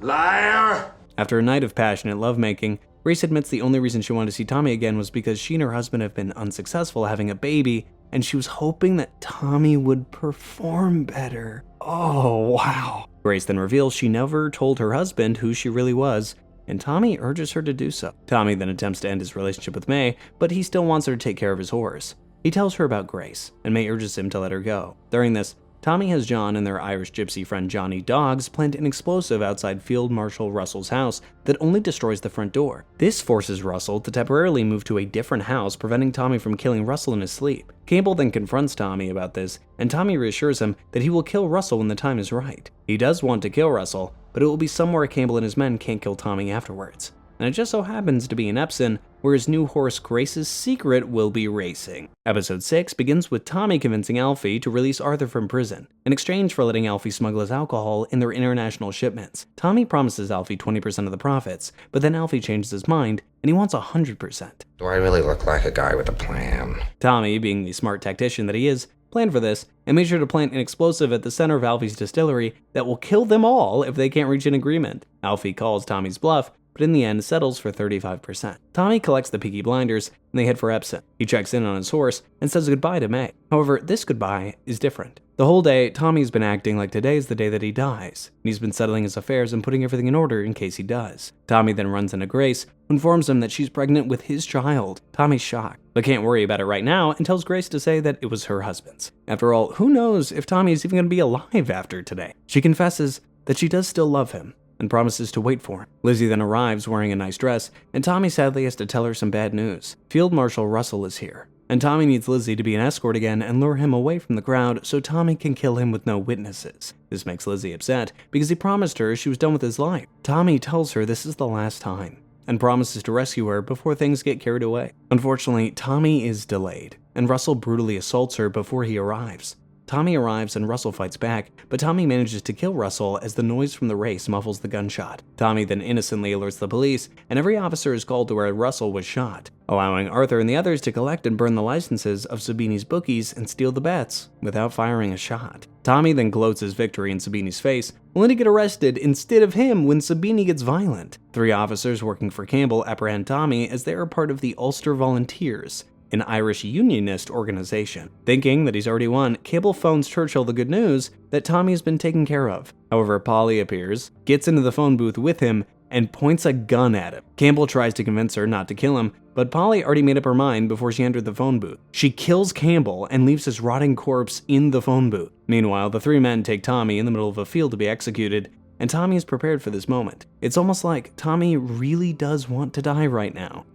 Liar! After a night of passionate lovemaking, Grace admits the only reason she wanted to see Tommy again was because she and her husband have been unsuccessful having a baby, and she was hoping that Tommy would perform better. Oh, wow. Grace then reveals she never told her husband who she really was, and Tommy urges her to do so. Tommy then attempts to end his relationship with May, but he still wants her to take care of his horse. He tells her about Grace, and May urges him to let her go. During this, Tommy has John and their Irish gypsy friend Johnny Dogs plant an explosive outside Field Marshal Russell's house that only destroys the front door. This forces Russell to temporarily move to a different house, preventing Tommy from killing Russell in his sleep. Campbell then confronts Tommy about this, and Tommy reassures him that he will kill Russell when the time is right. He does want to kill Russell, but it will be somewhere Campbell and his men can't kill Tommy afterwards. And it just so happens to be in Epsom, where his new horse Grace's secret will be racing. Episode 6 begins with Tommy convincing Alfie to release Arthur from prison, in exchange for letting Alfie smuggle his alcohol in their international shipments. Tommy promises Alfie 20% of the profits, but then Alfie changes his mind, and he wants 100%. Do I really look like a guy with a plan? Tommy, being the smart tactician that he is, planned for this, and made sure to plant an explosive at the center of Alfie's distillery that will kill them all if they can't reach an agreement. Alfie calls Tommy's bluff, but in the end settles for 35%. Tommy collects the Peaky Blinders, and they head for Epsom. He checks in on his horse and says goodbye to May. However, this goodbye is different. The whole day, Tommy's been acting like today is the day that he dies, and he's been settling his affairs and putting everything in order in case he does. Tommy then runs into Grace, who informs him that she's pregnant with his child. Tommy's shocked, but can't worry about it right now and tells Grace to say that it was her husband's. After all, who knows if Tommy is even going to be alive after today? She confesses that she does still love him, and promises to wait for him. Lizzie then arrives wearing a nice dress, and Tommy sadly has to tell her some bad news. Field Marshal Russell is here, and Tommy needs Lizzie to be an escort again and lure him away from the crowd so Tommy can kill him with no witnesses. This makes Lizzie upset because he promised her she was done with his life. Tommy tells her this is the last time, and promises to rescue her before things get carried away. Unfortunately, Tommy is delayed, and Russell brutally assaults her before he arrives. Tommy arrives and Russell fights back, but Tommy manages to kill Russell as the noise from the race muffles the gunshot. Tommy then innocently alerts the police, and every officer is called to where Russell was shot, allowing Arthur and the others to collect and burn the licenses of Sabini's bookies and steal the bets without firing a shot. Tommy then gloats his victory in Sabini's face, only to get arrested instead of him when Sabini gets violent. 3 officers working for Campbell apprehend Tommy as they are part of the Ulster Volunteers, an Irish unionist organization. Thinking that he's already won, Cable phones Churchill the good news that Tommy has been taken care of. However, Polly appears, gets into the phone booth with him, and points a gun at him. Campbell tries to convince her not to kill him, but Polly already made up her mind before she entered the phone booth. She kills Campbell and leaves his rotting corpse in the phone booth. Meanwhile, the three men take Tommy in the middle of a field to be executed, and Tommy is prepared for this moment. It's almost like Tommy really does want to die right now.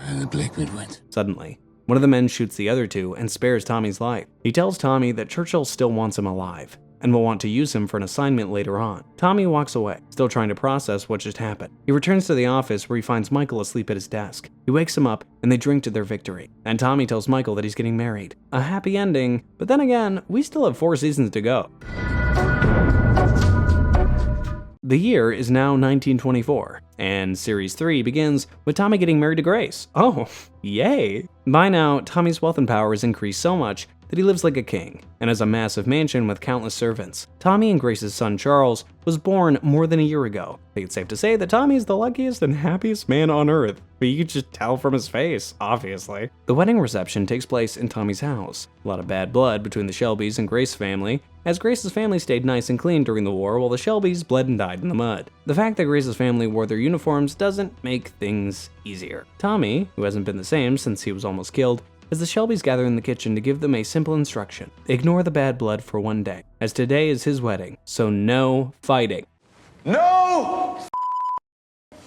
And the Blackbird went. Suddenly, one of the men shoots the other two and spares Tommy's life. He tells Tommy that Churchill still wants him alive and will want to use him for an assignment later on. Tommy walks away, still trying to process what just happened. He returns to the office where he finds Michael asleep at his desk. He wakes him up and they drink to their victory. And Tommy tells Michael that he's getting married. A happy ending, but then again, we still have 4 seasons to go. The year is now 1924, and Series 3 begins with Tommy getting married to Grace. Oh, yay! By now, Tommy's wealth and power has increased so much that he lives like a king, and has a massive mansion with countless servants. Tommy and Grace's son Charles was born more than a year ago. I think it's safe to say that Tommy is the luckiest and happiest man on earth, but you could just tell from his face, obviously. The wedding reception takes place in Tommy's house. A lot of bad blood between the Shelbys and Grace's family, as Grace's family stayed nice and clean during the war while the Shelbys bled and died in the mud. The fact that Grace's family wore their uniforms doesn't make things easier. Tommy, who hasn't been the same since he was almost killed, as the Shelbys gather in the kitchen to give them a simple instruction. Ignore the bad blood for one day, as today is his wedding, so no fighting. No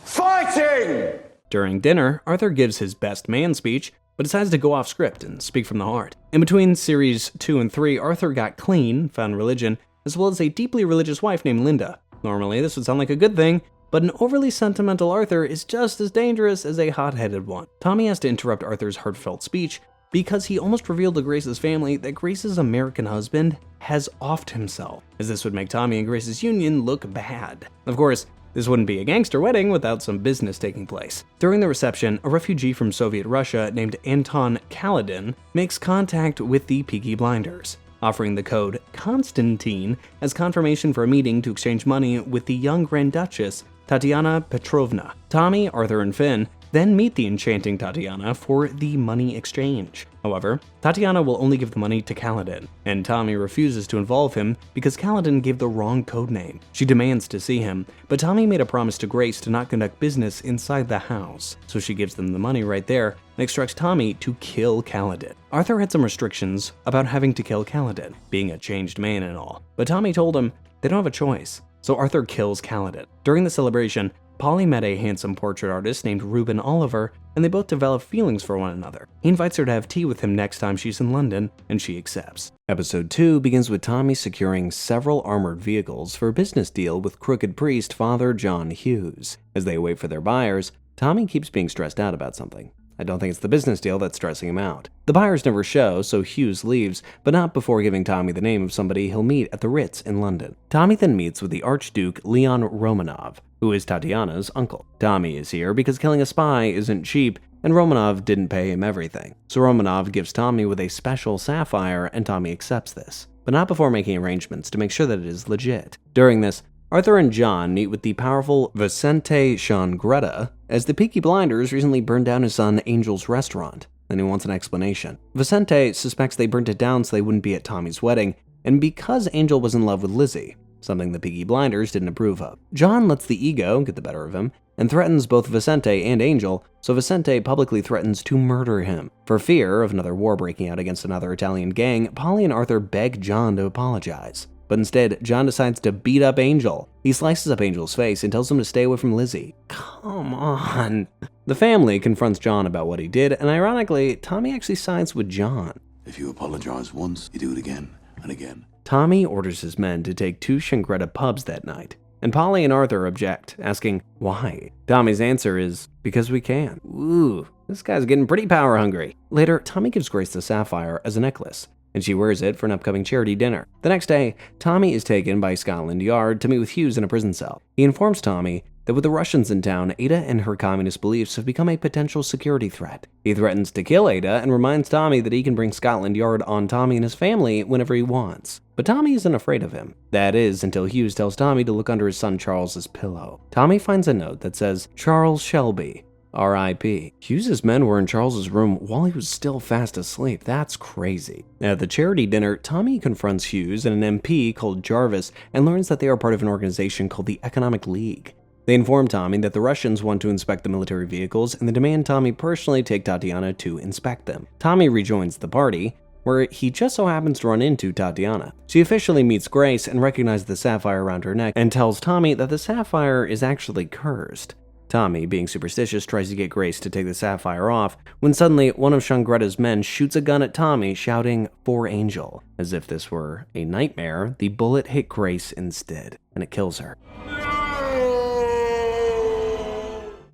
fighting! During dinner, Arthur gives his best man speech, but decides to go off script and speak from the heart. In between series 2 and 3, Arthur got clean, found religion, as well as a deeply religious wife named Linda. Normally, this would sound like a good thing, but an overly sentimental Arthur is just as dangerous as a hot-headed one. Tommy has to interrupt Arthur's heartfelt speech because he almost revealed to Grace's family that Grace's American husband has offed himself, as this would make Tommy and Grace's union look bad. Of course, this wouldn't be a gangster wedding without some business taking place. During the reception, a refugee from Soviet Russia named Anton Kaladin makes contact with the Peaky Blinders, offering the code Constantine as confirmation for a meeting to exchange money with the young Grand Duchess Tatiana Petrovna. Tommy, Arthur, and Finn then meet the enchanting Tatiana for the money exchange. However, Tatiana will only give the money to Kaladin, and Tommy refuses to involve him because Kaladin gave the wrong code name. She demands to see him, but Tommy made a promise to Grace to not conduct business inside the house, so she gives them the money right there and instructs Tommy to kill Kaladin. Arthur had some restrictions about having to kill Kaladin, being a changed man and all, but Tommy told him they don't have a choice, so Arthur kills Kaladin. During the celebration, Polly met a handsome portrait artist named Reuben Oliver, and they both develop feelings for one another. He invites her to have tea with him next time she's in London, and she accepts. Episode 2 begins with Tommy securing several armored vehicles for a business deal with crooked priest Father John Hughes. As they wait for their buyers, Tommy keeps being stressed out about something. I don't think it's the business deal that's stressing him out. The buyers never show, so Hughes leaves, but not before giving Tommy the name of somebody he'll meet at the Ritz in London. Tommy then meets with the Archduke Leon Romanov, who is Tatiana's uncle. Tommy is here because killing a spy isn't cheap, and Romanov didn't pay him everything. So Romanov gives Tommy with a special sapphire, and Tommy accepts this, but not before making arrangements to make sure that it is legit. During this, Arthur and John meet with the powerful Vicente Shangretta, as the Peaky Blinders recently burned down his son Angel's restaurant, and he wants an explanation. Vicente suspects they burnt it down so they wouldn't be at Tommy's wedding, and because Angel was in love with Lizzie, something the Peaky Blinders didn't approve of. John lets the ego get the better of him, and threatens both Vicente and Angel, so Vicente publicly threatens to murder him. For fear of another war breaking out against another Italian gang, Polly and Arthur beg John to apologize. But instead, John decides to beat up Angel. He slices up Angel's face and tells him to stay away from Lizzie. Come on. The family confronts John about what he did, and ironically, Tommy actually sides with John. If you apologize once, you do it again and again. Tommy orders his men to take 2 Shangretta pubs that night, and Polly and Arthur object, asking why. Tommy's answer is, because we can. Ooh, this guy's getting pretty power hungry. Later, Tommy gives Grace the sapphire as a necklace, and she wears it for an upcoming charity dinner. The next day, Tommy is taken by Scotland Yard to meet with Hughes in a prison cell. He informs Tommy that with the Russians in town, Ada and her communist beliefs have become a potential security threat. He threatens to kill Ada and reminds Tommy that he can bring Scotland Yard on Tommy and his family whenever he wants. But Tommy isn't afraid of him. That is, until Hughes tells Tommy to look under his son Charles's pillow. Tommy finds a note that says, Charles Shelby, R.I.P. Hughes's men were in Charles's room while he was still fast asleep. That's crazy. At the charity dinner, Tommy confronts Hughes and an MP called Jarvis and learns that they are part of an organization called the Economic League. They inform Tommy that the Russians want to inspect the military vehicles and they demand Tommy personally take Tatiana to inspect them. Tommy rejoins the party, where he just so happens to run into Tatiana. She officially meets Grace and recognizes the sapphire around her neck and tells Tommy that the sapphire is actually cursed. Tommy, being superstitious, tries to get Grace to take the sapphire off, when suddenly one of Shangretta's men shoots a gun at Tommy, shouting, "For Angel." As if this were a nightmare, the bullet hit Grace instead, and it kills her.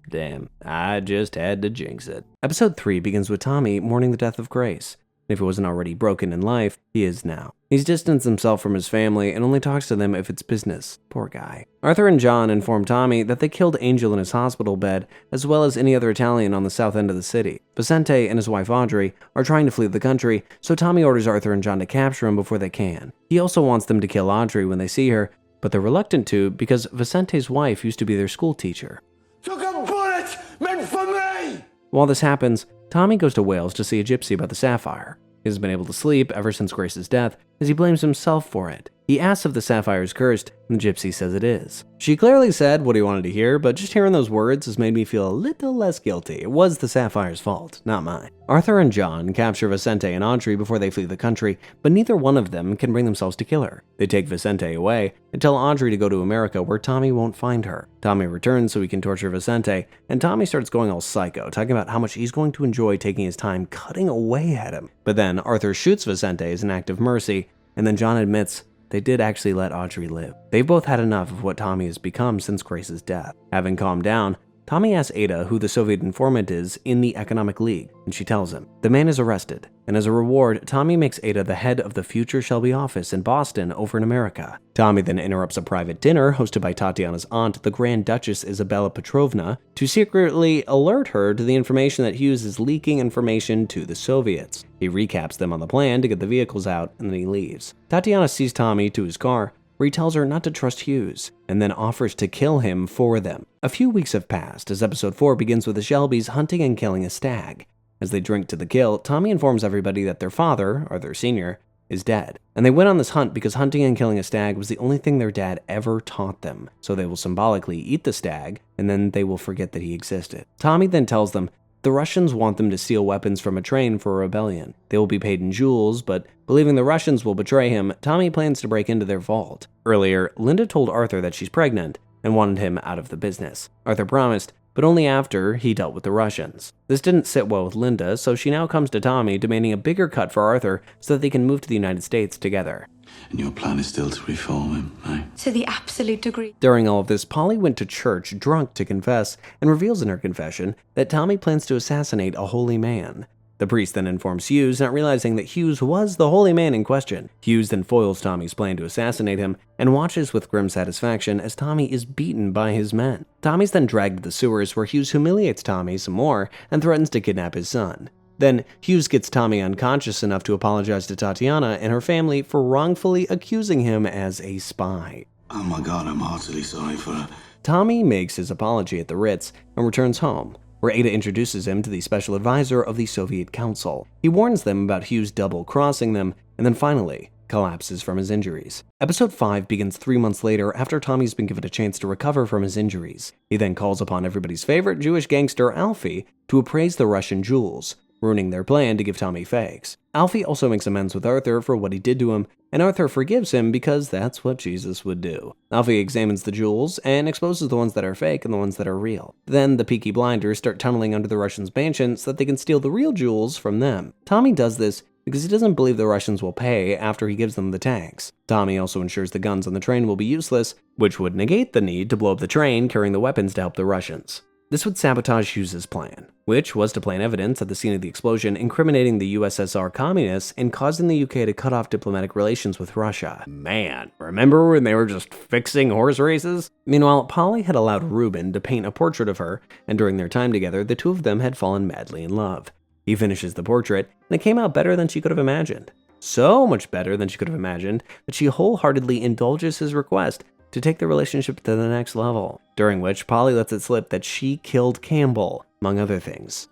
Damn, I just had to jinx it. Episode 3 begins with Tommy mourning the death of Grace. If he wasn't already broken in life, he is now. He's distanced himself from his family and only talks to them if it's business. Poor guy. Arthur and John inform Tommy that they killed Angel in his hospital bed, as well as any other Italian on the south end of the city. Vicente and his wife Audrey are trying to flee the country, so Tommy orders Arthur and John to capture him before they can. He also wants them to kill Audrey when they see her, but they're reluctant to because Vicente's wife used to be their school teacher. Took a bullet meant for me! While this happens, Tommy goes to Wales to see a gypsy about the sapphire. He hasn't been able to sleep ever since Grace's death, as he blames himself for it. He asks if the sapphire is cursed, and the gypsy says it is. She clearly said what he wanted to hear, but just hearing those words has made me feel a little less guilty. It was the sapphire's fault, not mine. Arthur and John capture Vicente and Audrey before they flee the country, but neither one of them can bring themselves to kill her. They take Vicente away and tell Audrey to go to America where Tommy won't find her. Tommy returns so he can torture Vicente, and Tommy starts going all psycho, talking about how much he's going to enjoy taking his time cutting away at him. But then Arthur shoots Vicente as an act of mercy, and then John admits they did actually let Audrey live. They've both had enough of what Tommy has become since Grace's death. Having calmed down, Tommy asks Ada who the Soviet informant is in the Economic League, and she tells him. The man is arrested, and as a reward, Tommy makes Ada the head of the future Shelby office in Boston over in America. Tommy then interrupts a private dinner hosted by Tatiana's aunt, the Grand Duchess Isabella Petrovna, to secretly alert her to the information that Hughes is leaking information to the Soviets. He recaps them on the plan to get the vehicles out, and then he leaves. Tatiana sees Tommy to his car, where he tells her not to trust Hughes, and then offers to kill him for them. A few weeks have passed as episode 4 begins with the Shelbys hunting and killing a stag. As they drink to the kill, Tommy informs everybody that their father, Arthur Sr., is dead. And they went on this hunt because hunting and killing a stag was the only thing their dad ever taught them. So they will symbolically eat the stag, and then they will forget that he existed. Tommy then tells them the Russians want them to steal weapons from a train for a rebellion. They will be paid in jewels, but believing the Russians will betray him, Tommy plans to break into their vault. Earlier, Linda told Arthur that she's pregnant and wanted him out of the business. Arthur promised, but only after he dealt with the Russians. This didn't sit well with Linda, so she now comes to Tommy demanding a bigger cut for Arthur so that they can move to the United States together. And your plan is still to reform him, right? To the absolute degree. During all of this, Polly went to church drunk to confess and reveals in her confession that Tommy plans to assassinate a holy man. The priest then informs Hughes, not realizing that Hughes was the holy man in question. Hughes then foils Tommy's plan to assassinate him and watches with grim satisfaction as Tommy is beaten by his men. Tommy's then dragged to the sewers where Hughes humiliates Tommy some more and threatens to kidnap his son. Then Hughes gets Tommy unconscious enough to apologize to Tatiana and her family for wrongfully accusing him as a spy. Oh my God, I'm heartily sorry for her. Tommy makes his apology at the Ritz and returns home, where Ada introduces him to the special advisor of the Soviet Council. He warns them about Hughes double-crossing them, and then finally collapses from his injuries. Episode 5 begins 3 months later after Tommy's been given a chance to recover from his injuries. He then calls upon everybody's favorite Jewish gangster, Alfie, to appraise the Russian jewels, ruining their plan to give Tommy fakes. Alfie also makes amends with Arthur for what he did to him, and Arthur forgives him because that's what Jesus would do. Alfie examines the jewels and exposes the ones that are fake and the ones that are real. Then the Peaky Blinders start tunneling under the Russians' mansion so that they can steal the real jewels from them. Tommy does this because he doesn't believe the Russians will pay after he gives them the tanks. Tommy also ensures the guns on the train will be useless, which would negate the need to blow up the train carrying the weapons to help the Russians. This would sabotage Hughes' plan, which was to plant evidence at the scene of the explosion incriminating the USSR communists and causing the UK to cut off diplomatic relations with Russia. Man, remember when they were just fixing horse races? Meanwhile, Polly had allowed Reuben to paint a portrait of her, and during their time together, the two of them had fallen madly in love. He finishes the portrait, and it came out better than she could have imagined. So much better than she could have imagined that she wholeheartedly indulges his request to take the relationship to the next level, during which Polly lets it slip that she killed Campbell, among other things.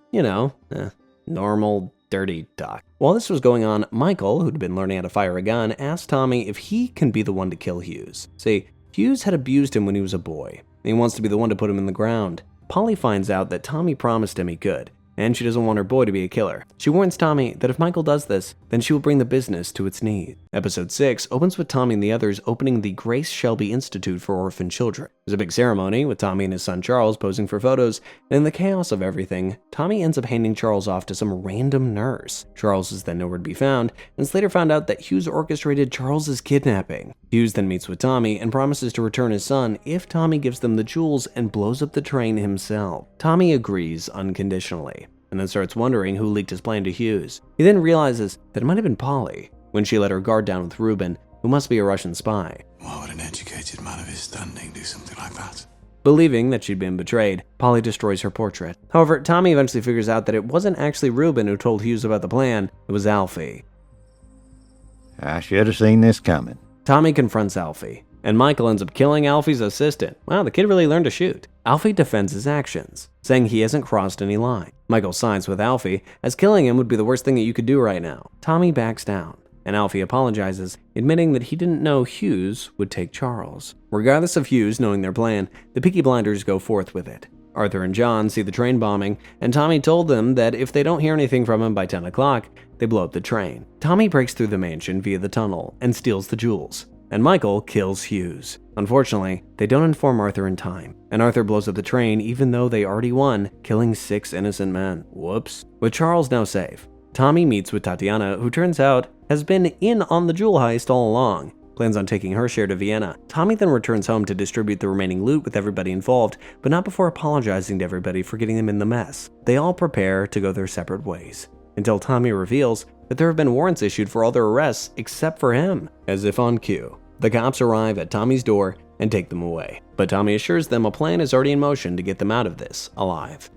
Normal, dirty talk. While this was going on, Michael, who'd been learning how to fire a gun, asked Tommy if he can be the one to kill Hughes. See, Hughes had abused him when he was a boy, and he wants to be the one to put him in the ground. Polly finds out that Tommy promised him he could, and she doesn't want her boy to be a killer. She warns Tommy that if Michael does this, then she will bring the business to its knees. Episode 6 opens with Tommy and the others opening the Grace Shelby Institute for Orphan Children. There's a big ceremony with Tommy and his son Charles posing for photos, and in the chaos of everything, Tommy ends up handing Charles off to some random nurse. Charles is then nowhere to be found, and it's later found out that Hughes orchestrated Charles's kidnapping. Hughes then meets with Tommy and promises to return his son if Tommy gives them the jewels and blows up the train himself. Tommy agrees unconditionally, and then starts wondering who leaked his plan to Hughes. He then realizes that it might have been Polly, when she let her guard down with Ruben, who must be a Russian spy. Why would an educated man of his standing do something like that? Believing that she'd been betrayed, Polly destroys her portrait. However, Tommy eventually figures out that it wasn't actually Ruben who told Hughes about the plan, it was Alfie. I should have seen this coming. Tommy confronts Alfie, and Michael ends up killing Alfie's assistant. Wow, the kid really learned to shoot. Alfie defends his actions, saying he hasn't crossed any line. Michael sides with Alfie, as killing him would be the worst thing that you could do right now. Tommy backs down, and Alfie apologizes, admitting that he didn't know Hughes would take Charles. Regardless of Hughes knowing their plan, the Peaky Blinders go forth with it. Arthur and John see the train bombing, and Tommy told them that if they don't hear anything from him by 10 o'clock, they blow up the train. Tommy breaks through the mansion via the tunnel and steals the jewels, and Michael kills Hughes. Unfortunately, they don't inform Arthur in time, and Arthur blows up the train even though they already won, killing 6 innocent men. Whoops. With Charles now safe, Tommy meets with Tatiana, who turns out has been in on the jewel heist all along. Plans on taking her share to Vienna. Tommy then returns home to distribute the remaining loot with everybody involved, but not before apologizing to everybody for getting them in the mess. They all prepare to go their separate ways, until Tommy reveals that there have been warrants issued for all their arrests except for him. As if on cue, the cops arrive at Tommy's door and take them away. But Tommy assures them a plan is already in motion to get them out of this alive.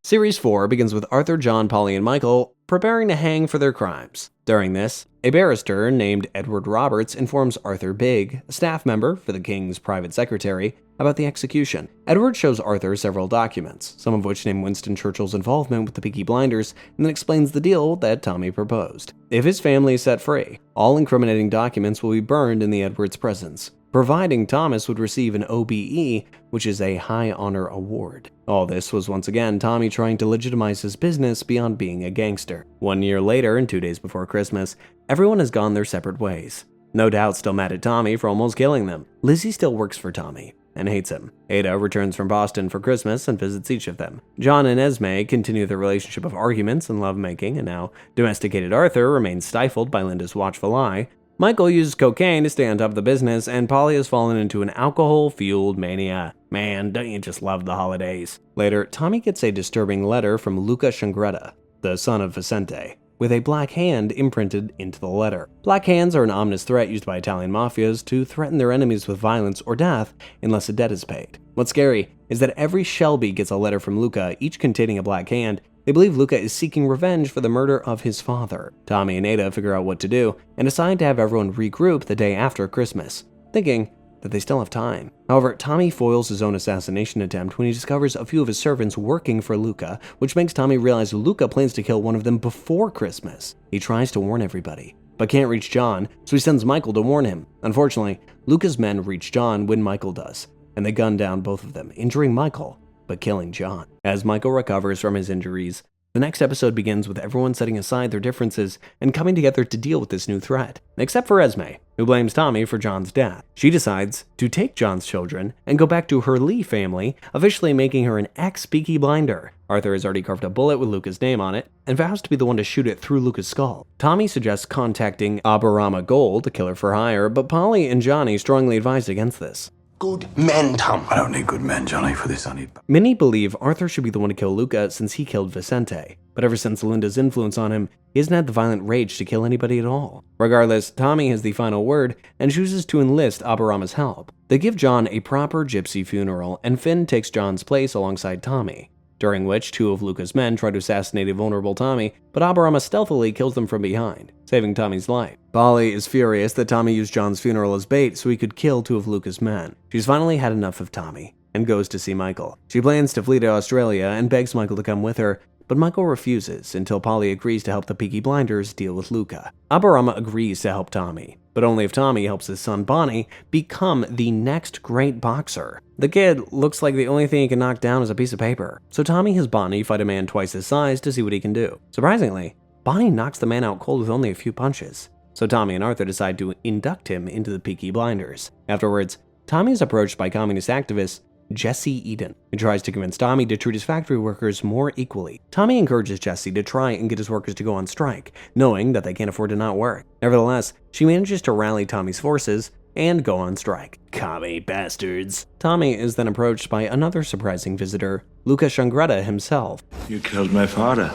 Series 4 begins with Arthur, John, Polly, and Michael preparing to hang for their crimes. During this, a barrister named Edward Roberts informs Arthur Bigg, a staff member for the king's private secretary, about the execution. Edward shows Arthur several documents, some of which name Winston Churchill's involvement with the Peaky Blinders, and then explains the deal that Tommy proposed. If his family is set free, all incriminating documents will be burned in the Edward's presence, providing Thomas would receive an OBE, which is a high honor award. All this was once again Tommy trying to legitimize his business beyond being a gangster. 1 year later, and 2 days before Christmas, everyone has gone their separate ways. No doubt still mad at Tommy for almost killing them. Lizzie still works for Tommy and hates him. Ada returns from Boston for Christmas and visits each of them. John and Esme continue their relationship of arguments and lovemaking, and now domesticated Arthur remains stifled by Linda's watchful eye. Michael uses cocaine to stay on top of the business, and Polly has fallen into an alcohol-fueled mania. Man, don't you just love the holidays? Later, Tommy gets a disturbing letter from Luca Shangretta, the son of Vicente, with a black hand imprinted into the letter. Black hands are an ominous threat used by Italian mafias to threaten their enemies with violence or death unless a debt is paid. What's scary is that every Shelby gets a letter from Luca, each containing a black hand. They believe Luca is seeking revenge for the murder of his father. Tommy and Ada figure out what to do and decide to have everyone regroup the day after Christmas, thinking that they still have time. However, Tommy foils his own assassination attempt when he discovers a few of his servants working for Luca, which makes Tommy realize Luca plans to kill one of them before Christmas. He tries to warn everybody, but can't reach John, so he sends Michael to warn him. Unfortunately, Luca's men reach John when Michael does, and they gun down both of them, injuring Michael, but killing John. As Michael recovers from his injuries, the next episode begins with everyone setting aside their differences and coming together to deal with this new threat, except for Esme, who blames Tommy for John's death. She decides to take John's children and go back to her Lee family, officially making her an ex-Peaky Blinder. Arthur has already carved a bullet with Luca's name on it and vows to be the one to shoot it through Luca's skull. Tommy suggests contacting Aberama Gold, a killer for hire, but Polly and Johnny strongly advised against this. Good men, Tom. I don't need good men, Johnny, for this. I need... Many believe Arthur should be the one to kill Luca since he killed Vicente, but ever since Linda's influence on him, he hasn't had the violent rage to kill anybody at all. Regardless, Tommy has the final word and chooses to enlist Aberama's help. They give John a proper gypsy funeral, and Finn takes John's place alongside Tommy, during which 2 of Luca's men try to assassinate a vulnerable Tommy, but Aberama stealthily kills them from behind, saving Tommy's life. Polly is furious that Tommy used John's funeral as bait so he could kill 2 of Luca's men. She's finally had enough of Tommy, and goes to see Michael. She plans to flee to Australia and begs Michael to come with her, but Michael refuses until Polly agrees to help the Peaky Blinders deal with Luca. Aberama agrees to help Tommy, but only if Tommy helps his son Bonnie become the next great boxer. The kid looks like the only thing he can knock down is a piece of paper, so Tommy has Bonnie fight a man twice his size to see what he can do. Surprisingly, Bonnie knocks the man out cold with only a few punches, so Tommy and Arthur decide to induct him into the Peaky Blinders. Afterwards, Tommy is approached by communist activist Jesse Eden, who tries to convince Tommy to treat his factory workers more equally. Tommy encourages Jesse to try and get his workers to go on strike, knowing that they can't afford to not work. Nevertheless, she manages to rally Tommy's forces and go on strike. Commie bastards. Tommy is then approached by another surprising visitor, Luca Shangretta himself. You killed my father.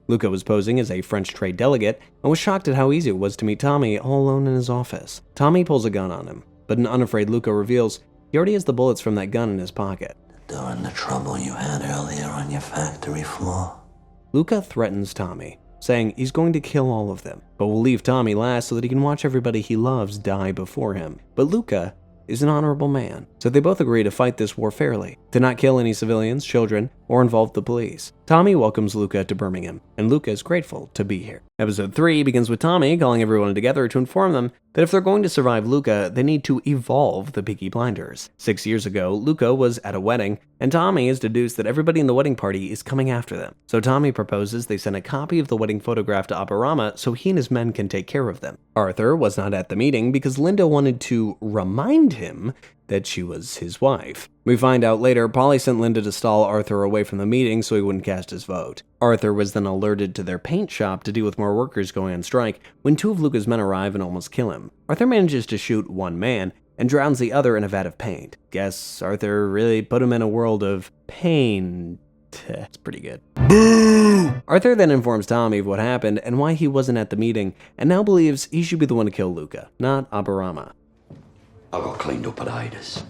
Luca was posing as a French trade delegate and was shocked at how easy it was to meet Tommy all alone in his office. Tommy pulls a gun on him, but an unafraid Luca reveals he already has the bullets from that gun in his pocket. During the trouble you had earlier on your factory floor. Luca threatens Tommy, saying he's going to kill all of them, but will leave Tommy last so that he can watch everybody he loves die before him. But Luca is an honorable man, so they both agree to fight this war fairly, to not kill any civilians, children, or involve the police. Tommy welcomes Luca to Birmingham, and Luca is grateful to be here. Episode 3 begins with Tommy calling everyone together to inform them that if they're going to survive Luca, they need to evolve the Peaky Blinders. 6 years ago, Luca was at a wedding, and Tommy has deduced that everybody in the wedding party is coming after them. So Tommy proposes they send a copy of the wedding photograph to Aberama so he and his men can take care of them. Arthur was not at the meeting because Linda wanted to remind him that she was his wife. We find out later Polly sent Linda to stall Arthur away from the meeting so he wouldn't cast his vote. Arthur was then alerted to their paint shop to deal with more workers going on strike when 2 of Luca's men arrive and almost kill him. Arthur manages to shoot one man and drowns the other in a vat of paint. Guess Arthur really put him in a world of pain. It's pretty good. Boo! Arthur then informs Tommy of what happened and why he wasn't at the meeting, and now believes he should be the one to kill Luca, not Aberama. I got cleaned up at Ida's.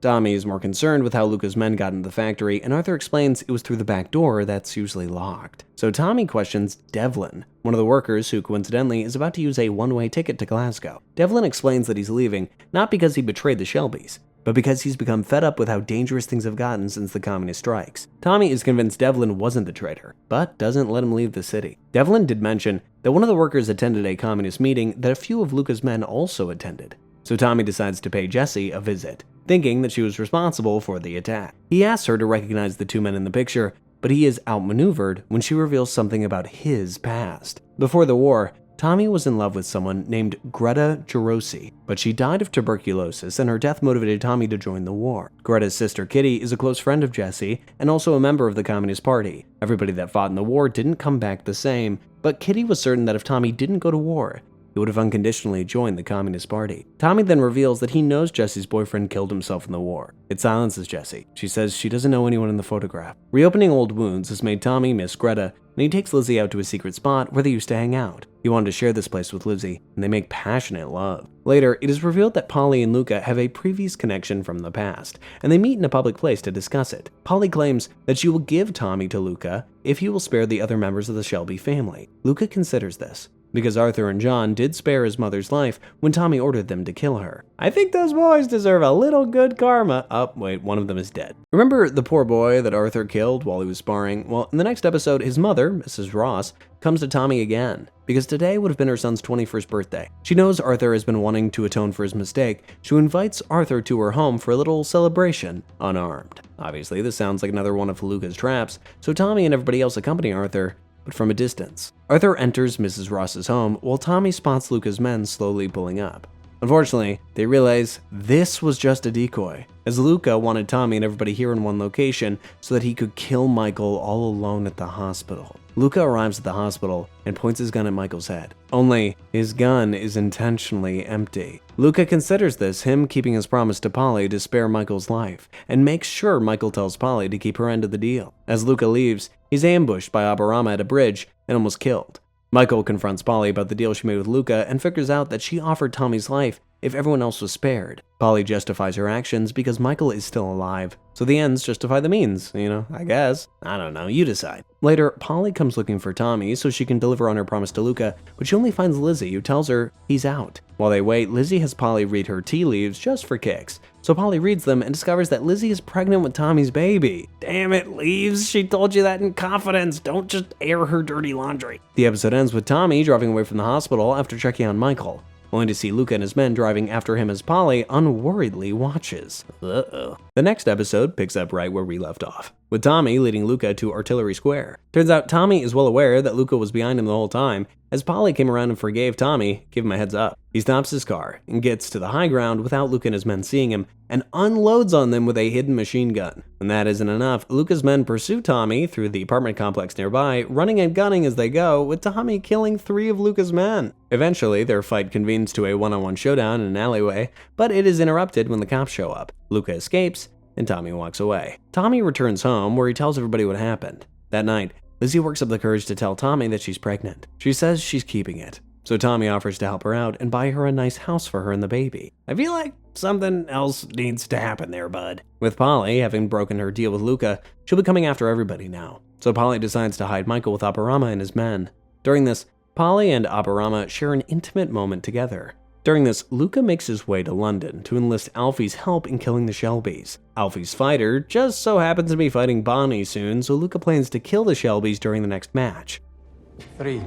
Tommy is more concerned with how Luca's men got into the factory, and Arthur explains it was through the back door that's usually locked. So Tommy questions Devlin, one of the workers who coincidentally is about to use a one-way ticket to Glasgow. Devlin explains that he's leaving, not because he betrayed the Shelbys, but because he's become fed up with how dangerous things have gotten since the communist strikes. Tommy is convinced Devlin wasn't the traitor, but doesn't let him leave the city. Devlin did mention that one of the workers attended a communist meeting that a few of Luca's men also attended. So Tommy decides to pay Jessie a visit, thinking that she was responsible for the attack. He asks her to recognize the 2 men in the picture, but he is outmaneuvered when she reveals something about his past. Before the war, Tommy was in love with someone named Greta Gerosi, but she died of tuberculosis and her death motivated Tommy to join the war. Greta's sister Kitty is a close friend of Jessie and also a member of the Communist Party. Everybody that fought in the war didn't come back the same, but Kitty was certain that if Tommy didn't go to war, he would have unconditionally joined the Communist Party. Tommy then reveals that he knows Jessie's boyfriend killed himself in the war. It silences Jessie. She says she doesn't know anyone in the photograph. Reopening old wounds has made Tommy miss Greta, and he takes Lizzie out to a secret spot where they used to hang out. He wanted to share this place with Lizzie, and they make passionate love. Later, it is revealed that Polly and Luca have a previous connection from the past, and they meet in a public place to discuss it. Polly claims that she will give Tommy to Luca if he will spare the other members of the Shelby family. Luca considers this, because Arthur and John did spare his mother's life when Tommy ordered them to kill her. I think those boys deserve a little good karma. Oh, wait, one of them is dead. Remember the poor boy that Arthur killed while he was sparring? Well, in the next episode, his mother, Mrs. Ross, comes to Tommy again, because today would have been her son's 21st birthday. She knows Arthur has been wanting to atone for his mistake, so invites Arthur to her home for a little celebration, unarmed. Obviously, this sounds like another one of Luca's traps, so Tommy and everybody else accompany Arthur, but from a distance. Arthur enters Mrs. Ross's home while Tommy spots Luca's men slowly pulling up. Unfortunately, they realize this was just a decoy, as Luca wanted Tommy and everybody here in one location so that he could kill Michael all alone at the hospital. Luca arrives at the hospital and points his gun at Michael's head. Only, his gun is intentionally empty. Luca considers this him keeping his promise to Polly to spare Michael's life, and makes sure Michael tells Polly to keep her end of the deal. As Luca leaves, he's ambushed by Aberama at a bridge and almost killed. Michael confronts Polly about the deal she made with Luca and figures out that she offered Tommy's life if everyone else was spared. Polly justifies her actions because Michael is still alive, so the ends justify the means, I guess. I don't know, you decide. Later, Polly comes looking for Tommy so she can deliver on her promise to Luca, but she only finds Lizzie, who tells her he's out. While they wait, Lizzie has Polly read her tea leaves just for kicks, So Polly reads them and discovers that Lizzie is pregnant with Tommy's baby. Damn it, Leaves, she told you that in confidence. Don't just air her dirty laundry. The episode ends with Tommy driving away from the hospital after checking on Michael, only to see Luca and his men driving after him as Polly unworriedly watches. Uh-oh. The next episode picks up right where we left off, with Tommy leading Luca to Artillery Square. Turns out Tommy is well aware that Luca was behind him the whole time, as Polly came around and forgave Tommy, gave him a heads up. He stops his car and gets to the high ground without Luca and his men seeing him, and unloads on them with a hidden machine gun. When that isn't enough, Luca's men pursue Tommy through the apartment complex nearby, running and gunning as they go, with Tommy killing 3 of Luca's men. Eventually, their fight convenes to a one-on-one showdown in an alleyway, but it is interrupted when the cops show up. Luca escapes, and Tommy walks away. Tommy returns home, where he tells everybody what happened. That night, Lizzie works up the courage to tell Tommy that she's pregnant. She says she's keeping it, so Tommy offers to help her out and buy her a nice house for her and the baby. I feel like something else needs to happen there, bud. With Polly having broken her deal with Luca, she'll be coming after everybody now, so Polly decides to hide Michael with Aparama and his men. During this, Polly and Aparama share an intimate moment together. During this, Luca makes his way to London to enlist Alfie's help in killing the Shelbys. Alfie's fighter just so happens to be fighting Bonnie soon, so Luca plans to kill the Shelbys during the next match. 3,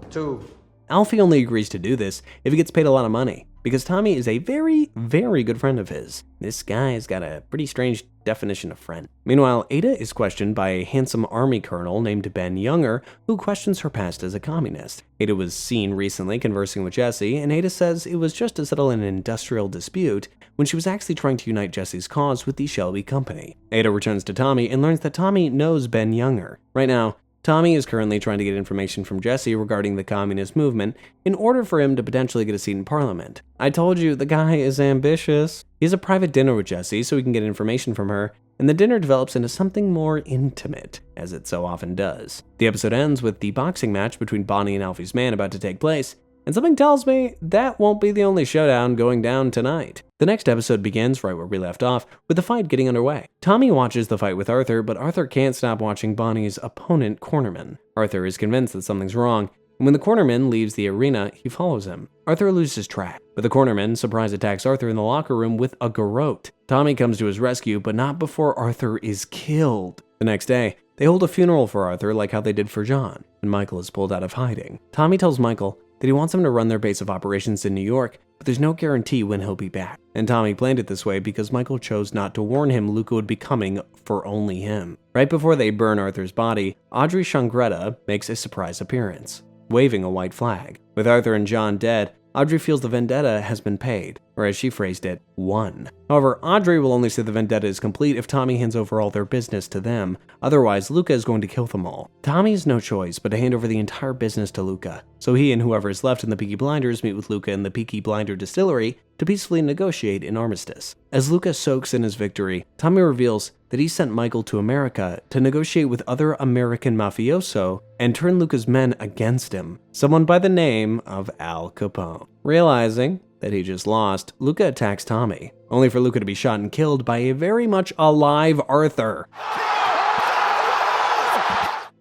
2. Alfie only agrees to do this if he gets paid a lot of money, because Tommy is a very, very good friend of his. This guy's got a pretty strange definition of friend. Meanwhile, Ada is questioned by a handsome army colonel named Ben Younger, who questions her past as a communist. Ada was seen recently conversing with Jesse, and Ada says it was just to settle an industrial dispute when she was actually trying to unite Jesse's cause with the Shelby Company. Ada returns to Tommy and learns that Tommy knows Ben Younger. Right now, Tommy is currently trying to get information from Jesse regarding the communist movement in order for him to potentially get a seat in Parliament. I told you, the guy is ambitious. He has a private dinner with Jesse so he can get information from her, and the dinner develops into something more intimate, as it so often does. The episode ends with the boxing match between Bonnie and Alfie's man about to take place, and something tells me that won't be the only showdown going down tonight. The next episode begins right where we left off, with the fight getting underway. Tommy watches the fight with Arthur, but Arthur can't stop watching Bonnie's opponent, Cornerman. Arthur is convinced that something's wrong, and when the Cornerman leaves the arena, he follows him. Arthur loses track, but the Cornerman surprise attacks Arthur in the locker room with a garrote. Tommy comes to his rescue, but not before Arthur is killed. The next day, they hold a funeral for Arthur like how they did for John, and Michael is pulled out of hiding. Tommy tells Michael that he wants him to run their base of operations in New York, but there's no guarantee when he'll be back. And Tommy planned it this way because Michael chose not to warn him Luca would be coming for only him. Right before they burn Arthur's body, Audrey Shangretta makes a surprise appearance, waving a white flag. With Arthur and John dead, Audrey feels the vendetta has been paid, or as she phrased it, won. However, Audrey will only say the vendetta is complete if Tommy hands over all their business to them. Otherwise, Luca is going to kill them all. Tommy has no choice but to hand over the entire business to Luca, so he and whoever is left in the Peaky Blinders meet with Luca in the Peaky Blinder distillery to peacefully negotiate an armistice. As Luca soaks in his victory, Tommy reveals that he sent Michael to America to negotiate with other American mafioso and turn Luca's men against him, someone by the name of Al Capone. Realizing that he just lost, Luca attacks Tommy, only for Luca to be shot and killed by a very much alive Arthur.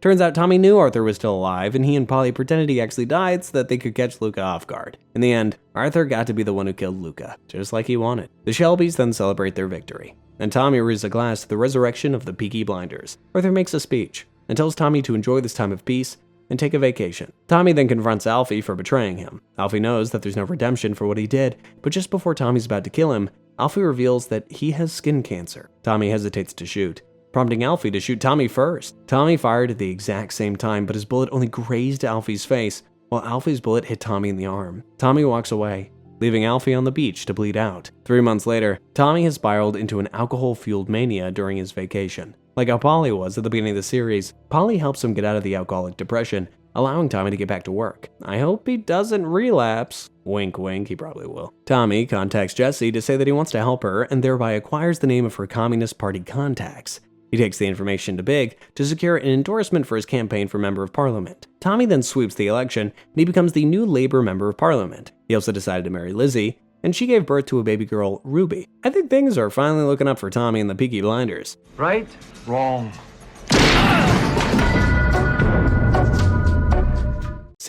Turns out Tommy knew Arthur was still alive, and he and Polly pretended he actually died so that they could catch Luca off guard. In the end, Arthur got to be the one who killed Luca, just like he wanted. The Shelbys then celebrate their victory, and Tommy raises a glass to the resurrection of the Peaky Blinders. Arthur makes a speech and tells Tommy to enjoy this time of peace and take a vacation. Tommy then confronts Alfie for betraying him. Alfie knows that there's no redemption for what he did, but just before Tommy's about to kill him, Alfie reveals that he has skin cancer. Tommy hesitates to shoot, prompting Alfie to shoot Tommy first. Tommy fired at the exact same time, but his bullet only grazed Alfie's face, while Alfie's bullet hit Tommy in the arm. Tommy walks away, leaving Alfie on the beach to bleed out. 3 months later, Tommy has spiraled into an alcohol-fueled mania during his vacation. Like how Polly was at the beginning of the series, Polly helps him get out of the alcoholic depression, allowing Tommy to get back to work. I hope he doesn't relapse. Wink wink, he probably will. Tommy contacts Jesse to say that he wants to help her and thereby acquires the name of her Communist Party contacts. He takes the information to Big to secure an endorsement for his campaign for Member of Parliament. Tommy then sweeps the election, and he becomes the new Labour Member of Parliament. He also decided to marry Lizzie, and she gave birth to a baby girl, Ruby. I think things are finally looking up for Tommy and the Peaky Blinders. Right? Wrong.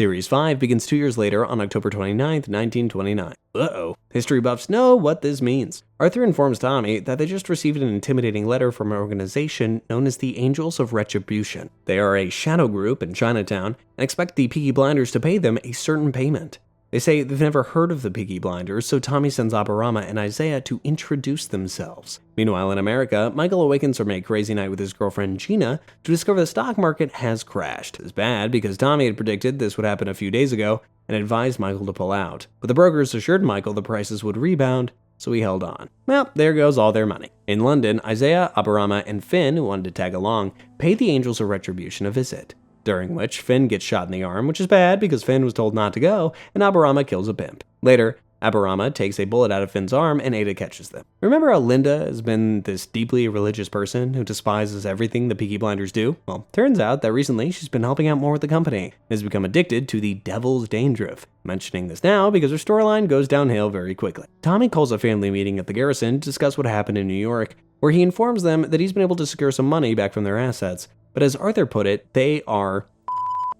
Series 5 begins 2 years later on October 29th, 1929. Uh-oh. History buffs know what this means. Arthur informs Tommy that they just received an intimidating letter from an organization known as the Angels of Retribution. They are a shadow group in Chinatown and expect the Peaky Blinders to pay them a certain payment. They say they've never heard of the Peaky Blinders, so Tommy sends Aburama and Isaiah to introduce themselves. Meanwhile, in America, Michael awakens from a crazy night with his girlfriend Gina to discover the stock market has crashed. It's bad because Tommy had predicted this would happen a few days ago and advised Michael to pull out. But the brokers assured Michael the prices would rebound, so he held on. Well, there goes all their money. In London, Isaiah, Aburama, and Finn, who wanted to tag along, paid the Angels of Retribution a visit, during which Finn gets shot in the arm, which is bad because Finn was told not to go, and Aburama kills a pimp. Later, Aburama takes a bullet out of Finn's arm and Ada catches them. Remember how Linda has been this deeply religious person who despises everything the Peaky Blinders do? Well, turns out that recently she's been helping out more with the company and has become addicted to the devil's dandruff. Mentioning this now because her storyline goes downhill very quickly. Tommy calls a family meeting at the garrison to discuss what happened in New York, where he informs them that he's been able to secure some money back from their assets. But as Arthur put it, they are...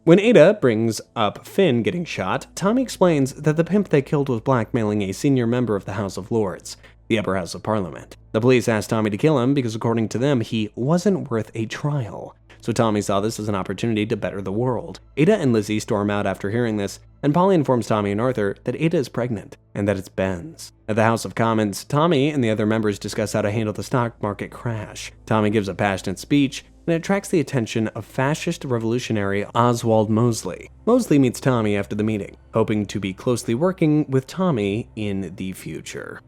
When Ada brings up Finn getting shot, Tommy explains that the pimp they killed was blackmailing a senior member of the House of Lords, the upper house of Parliament. The police asked Tommy to kill him because according to them, he wasn't worth a trial. So Tommy saw this as an opportunity to better the world. Ada and Lizzie storm out after hearing this, and Polly informs Tommy and Arthur that Ada is pregnant, and that it's Ben's. At the House of Commons, Tommy and the other members discuss how to handle the stock market crash. Tommy gives a passionate speech, and it attracts the attention of fascist revolutionary Oswald Mosley. Mosley meets Tommy after the meeting, hoping to be closely working with Tommy in the future.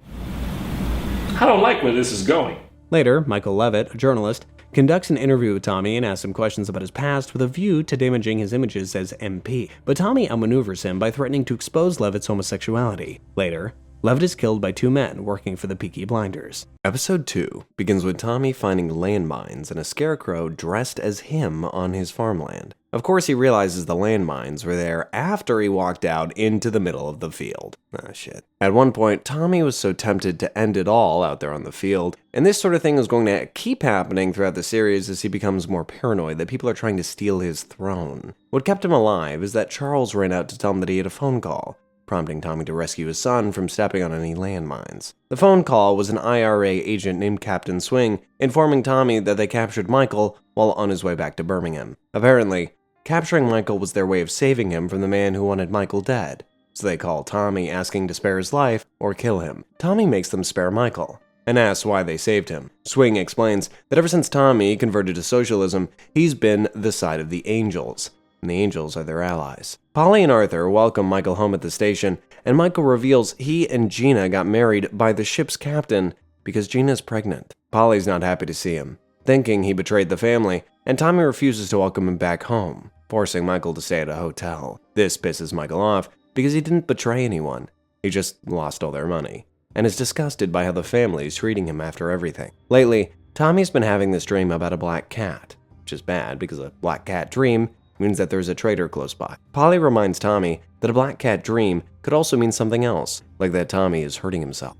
I don't like where this is going. Later, Michael Levitt, a journalist, conducts an interview with Tommy and asks him questions about his past with a view to damaging his images as MP. But Tommy outmaneuvers him by threatening to expose Levitt's homosexuality. Later, Levitt is killed by two men working for the Peaky Blinders. Episode 2 begins with Tommy finding landmines and a scarecrow dressed as him on his farmland. Of course, he realizes the landmines were there after he walked out into the middle of the field. Ah, shit. At one point, Tommy was so tempted to end it all out there on the field, and this sort of thing is going to keep happening throughout the series as he becomes more paranoid that people are trying to steal his throne. What kept him alive is that Charles ran out to tell him that he had a phone call, prompting Tommy to rescue his son from stepping on any landmines. The phone call was an IRA agent named Captain Swing, informing Tommy that they captured Michael while on his way back to Birmingham. Apparently, capturing Michael was their way of saving him from the man who wanted Michael dead, so they call Tommy asking to spare his life or kill him. Tommy makes them spare Michael, and asks why they saved him. Swing explains that ever since Tommy converted to socialism, he's been the side of the Angels, and the Angels are their allies. Polly and Arthur welcome Michael home at the station, and Michael reveals he and Gina got married by the ship's captain because Gina's pregnant. Polly's not happy to see him, thinking he betrayed the family, and Tommy refuses to welcome him back home, forcing Michael to stay at a hotel. This pisses Michael off because he didn't betray anyone. He just lost all their money, and is disgusted by how the family is treating him after everything. Lately, Tommy's been having this dream about a black cat, which is bad because a black cat dream means that there's a traitor close by. Polly reminds Tommy that a black cat dream could also mean something else, like that Tommy is hurting himself.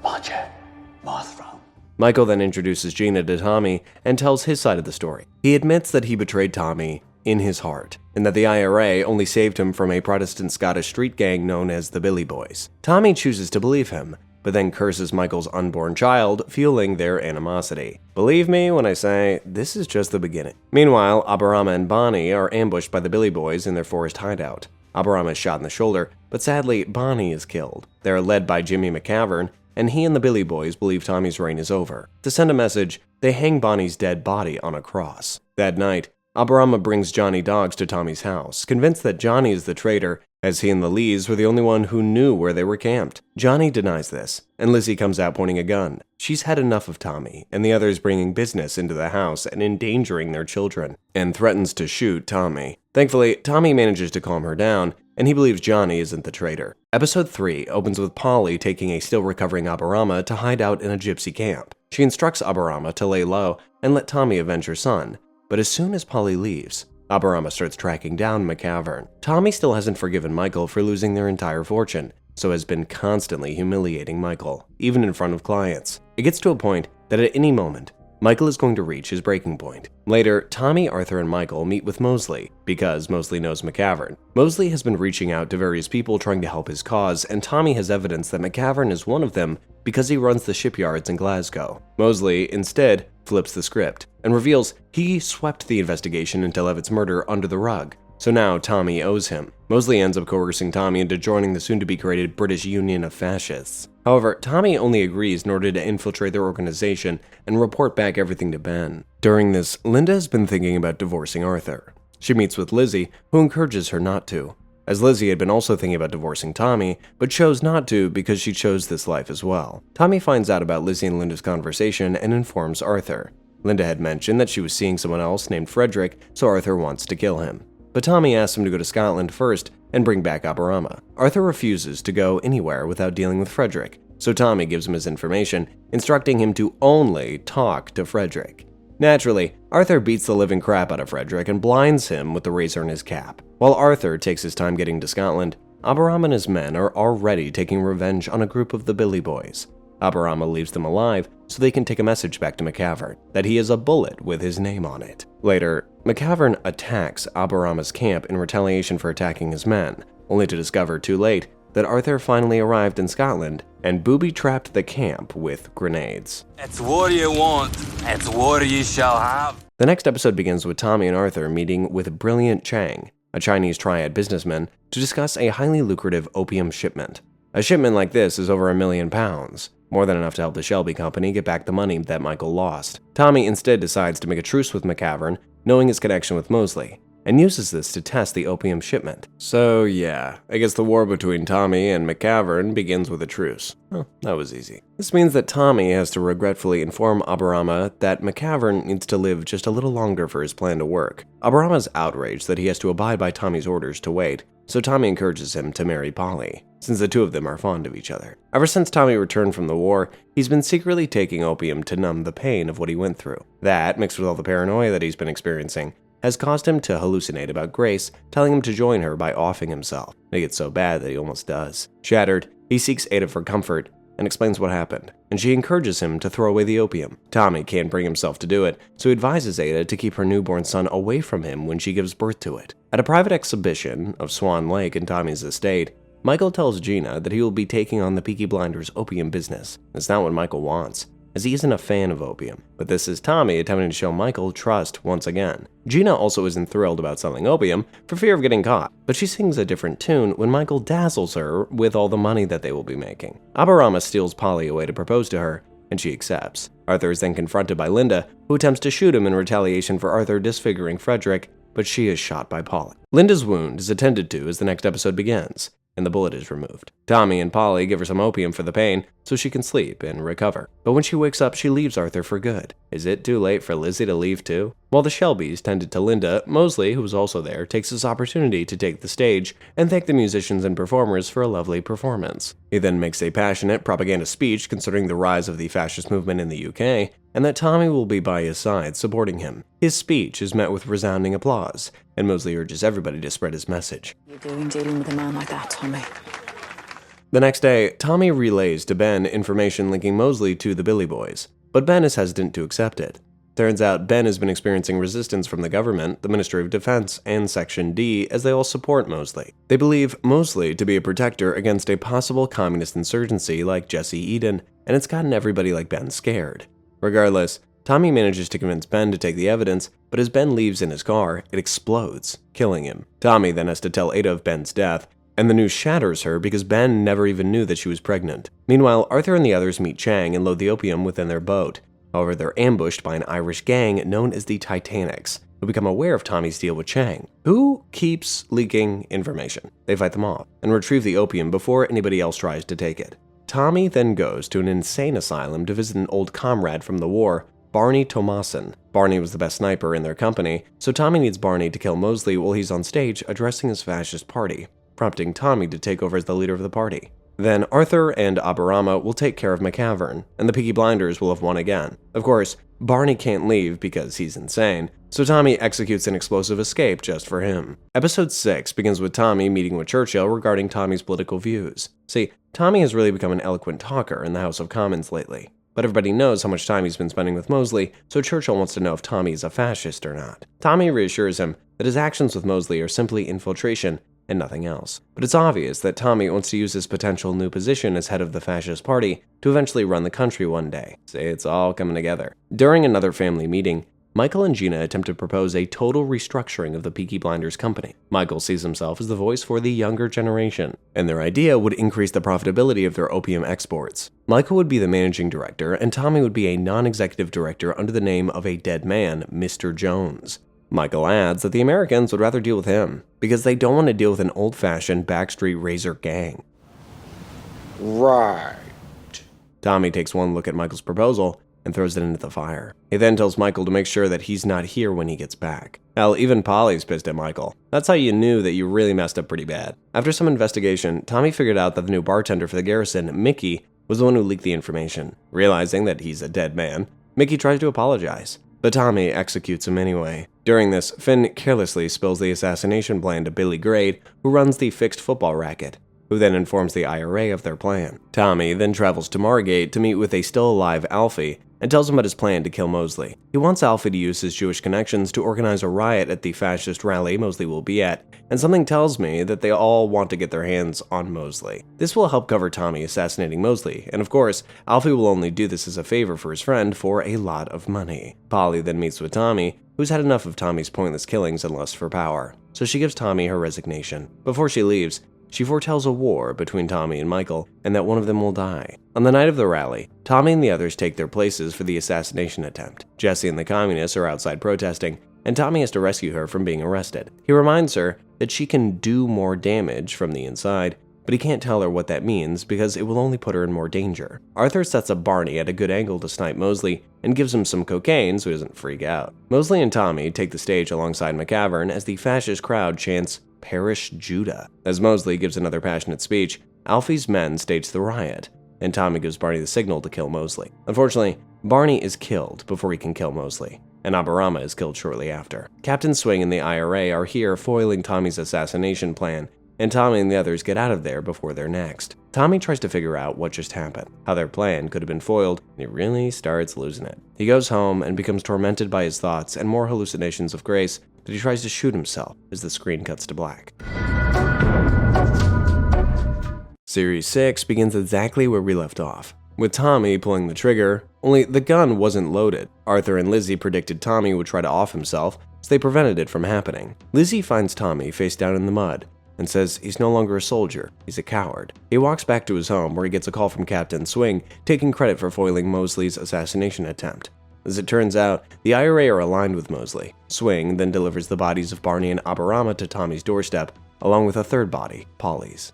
bloodshed, bathroom. Michael then introduces Gina to Tommy and tells his side of the story. He admits that he betrayed Tommy in his heart, and that the IRA only saved him from a Protestant Scottish street gang known as the Billy Boys. Tommy chooses to believe him, but then curses Michael's unborn child, fueling their animosity. Believe me when I say, this is just the beginning. Meanwhile, Aburama and Bonnie are ambushed by the Billy Boys in their forest hideout. Aburama is shot in the shoulder, but sadly, Bonnie is killed. They are led by Jimmy McCavern, and he and the Billy Boys believe Tommy's reign is over. To send a message, they hang Bonnie's dead body on a cross. That night, Aburama brings Johnny Dogs to Tommy's house, convinced that Johnny is the traitor, as he and the Lees were the only one who knew where they were camped. Johnny denies this, and Lizzie comes out pointing a gun. She's had enough of Tommy, and the others bringing business into the house and endangering their children, and threatens to shoot Tommy. Thankfully, Tommy manages to calm her down, and he believes Johnny isn't the traitor. Episode 3 opens with Polly taking a still recovering Aburama to hide out in a gypsy camp. She instructs Aburama to lay low and let Tommy avenge her son, but as soon as Polly leaves, Aburama starts tracking down McCavern. Tommy still hasn't forgiven Michael for losing their entire fortune, so has been constantly humiliating Michael, even in front of clients. It gets to a point that at any moment, Michael is going to reach his breaking point. Later, Tommy, Arthur, and Michael meet with Mosley, because Mosley knows McCavern. Mosley has been reaching out to various people trying to help his cause, and Tommy has evidence that McCavern is one of them because he runs the shipyards in Glasgow. Mosley, instead, flips the script and reveals he swept the investigation into Levitt's murder under the rug. So now Tommy owes him. Mosley ends up coercing Tommy into joining the soon-to-be-created British Union of Fascists. However, Tommy only agrees in order to infiltrate their organization and report back everything to Ben. During this, Linda has been thinking about divorcing Arthur. She meets with Lizzie, who encourages her not to, as Lizzie had been also thinking about divorcing Tommy, but chose not to because she chose this life as well. Tommy finds out about Lizzie and Linda's conversation and informs Arthur. Linda had mentioned that she was seeing someone else named Frederick, so Arthur wants to kill him. But Tommy asks him to go to Scotland first and bring back Aberama. Arthur refuses to go anywhere without dealing with Frederick, so Tommy gives him his information, instructing him to only talk to Frederick. Naturally, Arthur beats the living crap out of Frederick and blinds him with the razor in his cap. While Arthur takes his time getting to Scotland, Aberama and his men are already taking revenge on a group of the Billy Boys. Aberama leaves them alive so they can take a message back to McCavern that he is a bullet with his name on it. Later, McCavern attacks Aberama's camp in retaliation for attacking his men, only to discover too late that Arthur finally arrived in Scotland and booby-trapped the camp with grenades. It's what you want, it's what you shall have. The next episode begins with Tommy and Arthur meeting with Brilliant Chang, a Chinese triad businessman, to discuss a highly lucrative opium shipment. A shipment like this is over £1 million, more than enough to help the Shelby company get back the money that Michael lost. Tommy instead decides to make a truce with McCavern, knowing his connection with Mosley, and uses this to test the opium shipment. So yeah, I guess the war between Tommy and McCavern begins with a truce. Oh, that was easy. This means that Tommy has to regretfully inform Aberama that McCavern needs to live just a little longer for his plan to work. Aberama's outraged that he has to abide by Tommy's orders to wait, so Tommy encourages him to marry Polly, since the two of them are fond of each other. Ever since Tommy returned from the war, he's been secretly taking opium to numb the pain of what he went through. That, mixed with all the paranoia that he's been experiencing, has caused him to hallucinate about Grace, telling him to join her by offing himself. It gets so bad that he almost does. Shattered, he seeks Ada for comfort and explains what happened, and she encourages him to throw away the opium. Tommy can't bring himself to do it, so he advises Ada to keep her newborn son away from him when she gives birth to it. At a private exhibition of Swan Lake in Tommy's estate, Michael tells Gina that he will be taking on the Peaky Blinders opium business. It's not what Michael wants, as he isn't a fan of opium. But this is Tommy attempting to show Michael trust once again. Gina also isn't thrilled about selling opium for fear of getting caught, but she sings a different tune when Michael dazzles her with all the money that they will be making. Aberama steals Polly away to propose to her, and she accepts. Arthur is then confronted by Linda, who attempts to shoot him in retaliation for Arthur disfiguring Frederick, but she is shot by Polly. Linda's wound is attended to as the next episode begins, and the bullet is removed. Tommy and Polly give her some opium for the pain so she can sleep and recover. But when she wakes up, she leaves Arthur for good. Is it too late for Lizzie to leave too? While the Shelbys tended to Linda, Mosley, who was also there, takes this opportunity to take the stage and thank the musicians and performers for a lovely performance. He then makes a passionate propaganda speech concerning the rise of the fascist movement in the UK, and that Tommy will be by his side supporting him. His speech is met with resounding applause, and Mosley urges everybody to spread his message. You're doing dealing with a man like that, Tommy. The next day, Tommy relays to Ben information linking Mosley to the Billy Boys, but Ben is hesitant to accept it. Turns out Ben has been experiencing resistance from the government, the Ministry of Defense, and Section D as they all support Mosley. They believe Mosley to be a protector against a possible communist insurgency like Jesse Eden, and it's gotten everybody like Ben scared. Regardless, Tommy manages to convince Ben to take the evidence, but as Ben leaves in his car, it explodes, killing him. Tommy then has to tell Ada of Ben's death, and the news shatters her because Ben never even knew that she was pregnant. Meanwhile, Arthur and the others meet Chang and load the opium within their boat. However, they're ambushed by an Irish gang known as the Titanics, who become aware of Tommy's deal with Chang, who keeps leaking information. They fight them off and retrieve the opium before anybody else tries to take it. Tommy then goes to an insane asylum to visit an old comrade from the war, Barney Thomason. Barney was the best sniper in their company, so Tommy needs Barney to kill Mosley while he's on stage addressing his fascist party, prompting Tommy to take over as the leader of the party. Then Arthur and Aberama will take care of McCavern, and the Peaky Blinders will have won again. Of course, Barney can't leave because he's insane, so Tommy executes an explosive escape just for him. Episode 6 begins with Tommy meeting with Churchill regarding Tommy's political views. See, Tommy has really become an eloquent talker in the House of Commons lately. But everybody knows how much time he's been spending with Mosley, so Churchill wants to know if Tommy is a fascist or not. Tommy reassures him that his actions with Mosley are simply infiltration and nothing else. But it's obvious that Tommy wants to use his potential new position as head of the fascist party to eventually run the country one day. It's all coming together. During another family meeting, Michael and Gina attempt to propose a total restructuring of the Peaky Blinders company. Michael sees himself as the voice for the younger generation, and their idea would increase the profitability of their opium exports. Michael would be the managing director, and Tommy would be a non-executive director under the name of a dead man, Mr. Jones. Michael adds that the Americans would rather deal with him, because they don't want to deal with an old-fashioned backstreet razor gang. Right. Tommy takes one look at Michael's proposal and throws it into the fire. He then tells Michael to make sure that he's not here when he gets back. Hell, even Polly's pissed at Michael. That's how you knew that you really messed up pretty bad. After some investigation, Tommy figured out that the new bartender for the garrison, Mickey, was the one who leaked the information. Realizing that he's a dead man, Mickey tries to apologize, but Tommy executes him anyway. During this, Finn carelessly spills the assassination plan to Billy Grade, who runs the fixed football racket, who then informs the IRA of their plan. Tommy then travels to Margate to meet with a still-alive Alfie and tells him about his plan to kill Mosley. He wants Alfie to use his Jewish connections to organize a riot at the fascist rally Mosley will be at, and something tells me that they all want to get their hands on Mosley. This will help cover Tommy assassinating Mosley, and of course, Alfie will only do this as a favor for his friend for a lot of money. Polly then meets with Tommy, who's had enough of Tommy's pointless killings and lust for power, so she gives Tommy her resignation. Before she leaves, she foretells a war between Tommy and Michael, and that one of them will die. On the night of the rally, Tommy and the others take their places for the assassination attempt. Jesse and the communists are outside protesting, and Tommy has to rescue her from being arrested. He reminds her that she can do more damage from the inside, but he can't tell her what that means because it will only put her in more danger. Arthur sets up Barney at a good angle to snipe Mosley and gives him some cocaine so he doesn't freak out. Mosley and Tommy take the stage alongside McCavern as the fascist crowd chants, "Perish Judah." As Mosley gives another passionate speech, Alfie's men stage the riot, and Tommy gives Barney the signal to kill Mosley. Unfortunately, Barney is killed before he can kill Mosley, and Aberama is killed shortly after. Captain Swing and the IRA are here foiling Tommy's assassination plan, and Tommy and the others get out of there before they're next. Tommy tries to figure out what just happened, how their plan could have been foiled, and he really starts losing it. He goes home and becomes tormented by his thoughts and more hallucinations of Grace that he tries to shoot himself as the screen cuts to black. Series 6 begins exactly where we left off, with Tommy pulling the trigger, only the gun wasn't loaded. Arthur and Lizzie predicted Tommy would try to off himself, so they prevented it from happening. Lizzie finds Tommy face down in the mud and says he's no longer a soldier, he's a coward. He walks back to his home where he gets a call from Captain Swing taking credit for foiling Mosley's assassination attempt. As it turns out, the IRA are aligned with Mosley. Swing then delivers the bodies of Barney and Aberama to Tommy's doorstep, along with a third body, Polly's.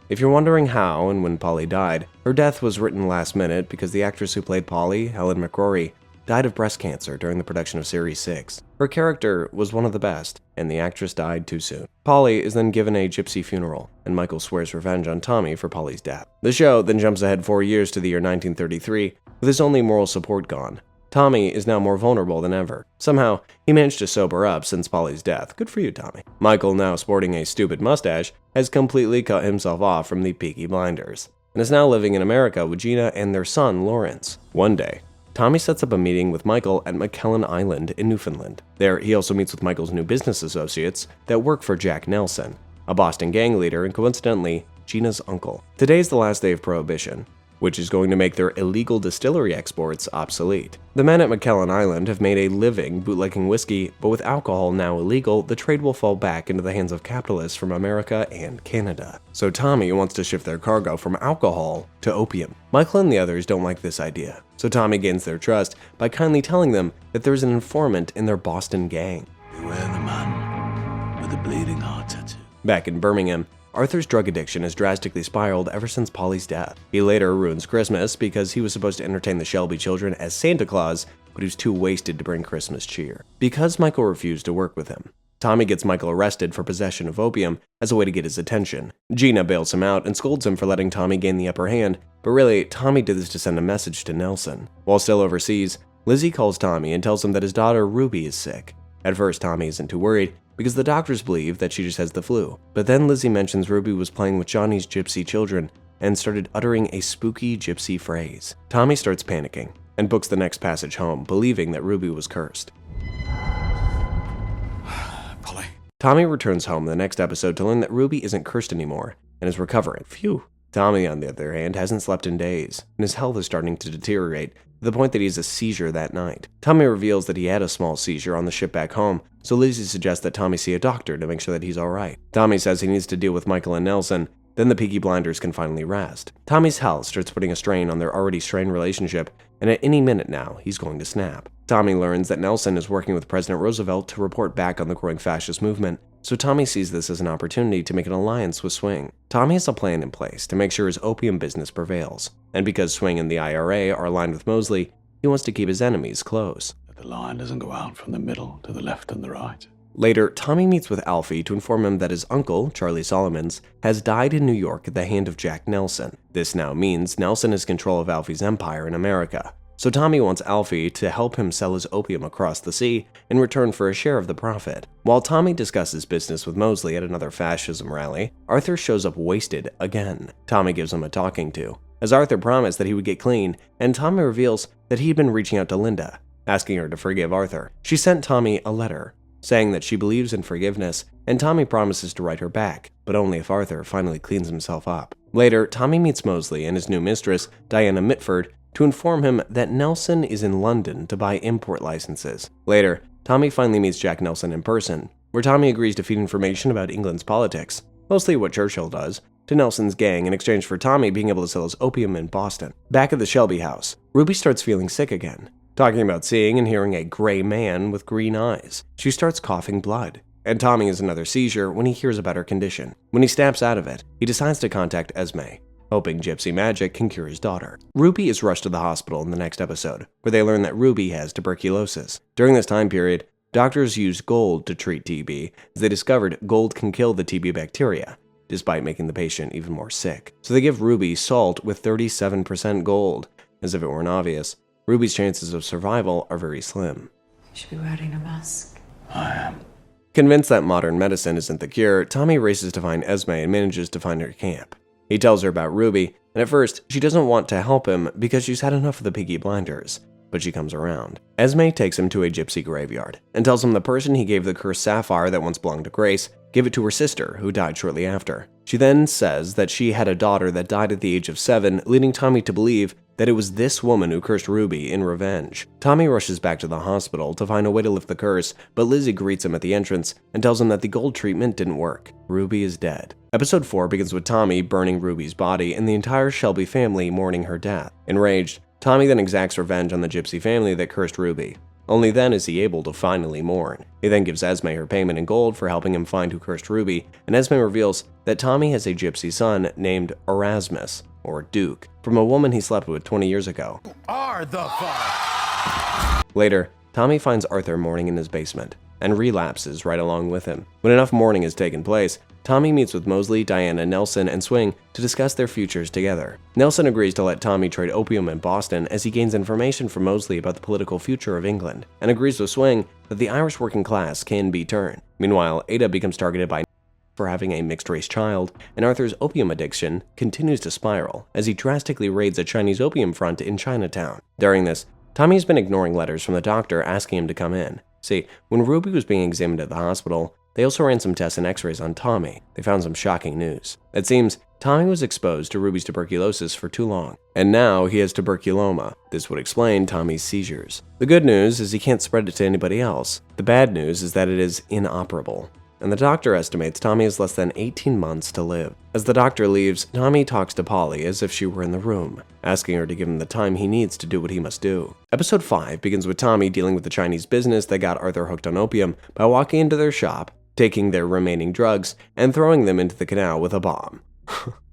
If you're wondering how and when Polly died, her death was written last minute because the actress who played Polly, Helen McCrory, died of breast cancer during the production of Series 6. Her character was one of the best, and the actress died too soon. Polly is then given a gypsy funeral, and Michael swears revenge on Tommy for Polly's death. The show then jumps ahead 4 years to the year 1933, with his only moral support gone. Tommy is now more vulnerable than ever. Somehow, he managed to sober up since Polly's death. Good for you, Tommy. Michael, now sporting a stupid mustache, has completely cut himself off from the Peaky Blinders, and is now living in America with Gina and their son, Lawrence. One day, Tommy sets up a meeting with Michael at McKellen Island in Newfoundland. There, he also meets with Michael's new business associates that work for Jack Nelson, a Boston gang leader and coincidentally, Gina's uncle. Today's the last day of Prohibition, which is going to make their illegal distillery exports obsolete. The men at McKellen Island have made a living bootlegging whiskey, but with alcohol now illegal, the trade will fall back into the hands of capitalists from America and Canada. So Tommy wants to shift their cargo from alcohol to opium. Michael and the others don't like this idea, so Tommy gains their trust by kindly telling them that there's an informant in their Boston gang. Beware the man with the bleeding heart tattoo. Back in Birmingham, Arthur's drug addiction has drastically spiraled ever since Polly's death. He later ruins Christmas because he was supposed to entertain the Shelby children as Santa Claus, but he was too wasted to bring Christmas cheer. Because Michael refused to work with him, Tommy gets Michael arrested for possession of opium as a way to get his attention. Gina bails him out and scolds him for letting Tommy gain the upper hand, but really, Tommy did this to send a message to Nelson. While still overseas, Lizzie calls Tommy and tells him that his daughter Ruby is sick. At first, Tommy isn't too worried, because the doctors believe that she just has the flu. But then Lizzie mentions Ruby was playing with Johnny's gypsy children and started uttering a spooky gypsy phrase. Tommy starts panicking and books the next passage home, believing that Ruby was cursed. Polly. Tommy returns home in the next episode to learn that Ruby isn't cursed anymore and is recovering. Phew. Tommy, on the other hand, hasn't slept in days, and his health is starting to deteriorate to the point that he has a seizure that night. Tommy reveals that he had a small seizure on the ship back home, so Lizzie suggests that Tommy see a doctor to make sure that he's alright. Tommy says he needs to deal with Michael and Nelson, then the Peaky Blinders can finally rest. Tommy's health starts putting a strain on their already strained relationship, and at any minute now, he's going to snap. Tommy learns that Nelson is working with President Roosevelt to report back on the growing fascist movement, so Tommy sees this as an opportunity to make an alliance with Swing. Tommy has a plan in place to make sure his opium business prevails, and because Swing and the IRA are aligned with Mosley, he wants to keep his enemies close. The line doesn't go out from the middle to the left and the right. Later, Tommy meets with Alfie to inform him that his uncle, Charlie Solomons, has died in New York at the hand of Jack Nelson. This now means Nelson has control of Alfie's empire in America. So Tommy wants Alfie to help him sell his opium across the sea in return for a share of the profit. While Tommy discusses business with Mosley at another fascism rally, Arthur shows up wasted again. Tommy gives him a talking to, as Arthur promised that he would get clean, and Tommy reveals that he had been reaching out to Linda, asking her to forgive Arthur. She sent Tommy a letter, saying that she believes in forgiveness, and Tommy promises to write her back, but only if Arthur finally cleans himself up. Later, Tommy meets Mosley and his new mistress, Diana Mitford, to inform him that Nelson is in London to buy import licenses. Later, Tommy finally meets Jack Nelson in person, where Tommy agrees to feed information about England's politics, mostly what Churchill does, to Nelson's gang in exchange for Tommy being able to sell his opium in Boston. Back at the Shelby house, Ruby starts feeling sick again, talking about seeing and hearing a gray man with green eyes. She starts coughing blood, and Tommy has another seizure when he hears about her condition. When he snaps out of it, he decides to contact Esme, hoping gypsy magic can cure his daughter. Ruby is rushed to the hospital in the next episode, where they learn that Ruby has tuberculosis. During this time period, doctors used gold to treat TB, as they discovered gold can kill the TB bacteria, despite making the patient even more sick. So they give Ruby salt with 37% gold. As if it weren't obvious, Ruby's chances of survival are very slim. You should be wearing a mask. I am. Convinced that modern medicine isn't the cure, Tommy races to find Esme and manages to find her camp. He tells her about Ruby, and at first, she doesn't want to help him because she's had enough of the Peaky Blinders, but she comes around. Esme takes him to a gypsy graveyard and tells him the person he gave the cursed sapphire that once belonged to Grace gave it to her sister, who died shortly after. She then says that she had a daughter that died at the age of 7, leading Tommy to believe that it was this woman who cursed Ruby in revenge. Tommy rushes back to the hospital to find a way to lift the curse, but Lizzie greets him at the entrance and tells him that the gold treatment didn't work. Ruby is dead. Episode 4 begins with Tommy burning Ruby's body and the entire Shelby family mourning her death. Enraged, Tommy then exacts revenge on the gypsy family that cursed Ruby. Only then is he able to finally mourn. He then gives Esme her payment in gold for helping him find who cursed Ruby, and Esme reveals that Tommy has a gypsy son named Erasmus, or Duke, from a woman he slept with 20 years ago. Later, Tommy finds Arthur mourning in his basement, and relapses right along with him. When enough mourning has taken place, Tommy meets with Mosley, Diana, Nelson, and Swing to discuss their futures together. Nelson agrees to let Tommy trade opium in Boston as he gains information from Mosley about the political future of England, and agrees with Swing that the Irish working class can be turned. Meanwhile, Ada becomes targeted by for having a mixed-race child, and Arthur's opium addiction continues to spiral as he drastically raids a Chinese opium front in Chinatown. During this, Tommy has been ignoring letters from the doctor asking him to come in. See, when Ruby was being examined at the hospital, they also ran some tests and x-rays on Tommy. They found some shocking news. It seems Tommy was exposed to Ruby's tuberculosis for too long, and now he has tuberculoma. This would explain Tommy's seizures. The good news is he can't spread it to anybody else. The bad news is that it is inoperable, and the doctor estimates Tommy has less than 18 months to live. As the doctor leaves, Tommy talks to Polly as if she were in the room, asking her to give him the time he needs to do what he must do. Episode 5 begins with Tommy dealing with the Chinese business that got Arthur hooked on opium by walking into their shop, taking their remaining drugs, and throwing them into the canal with a bomb.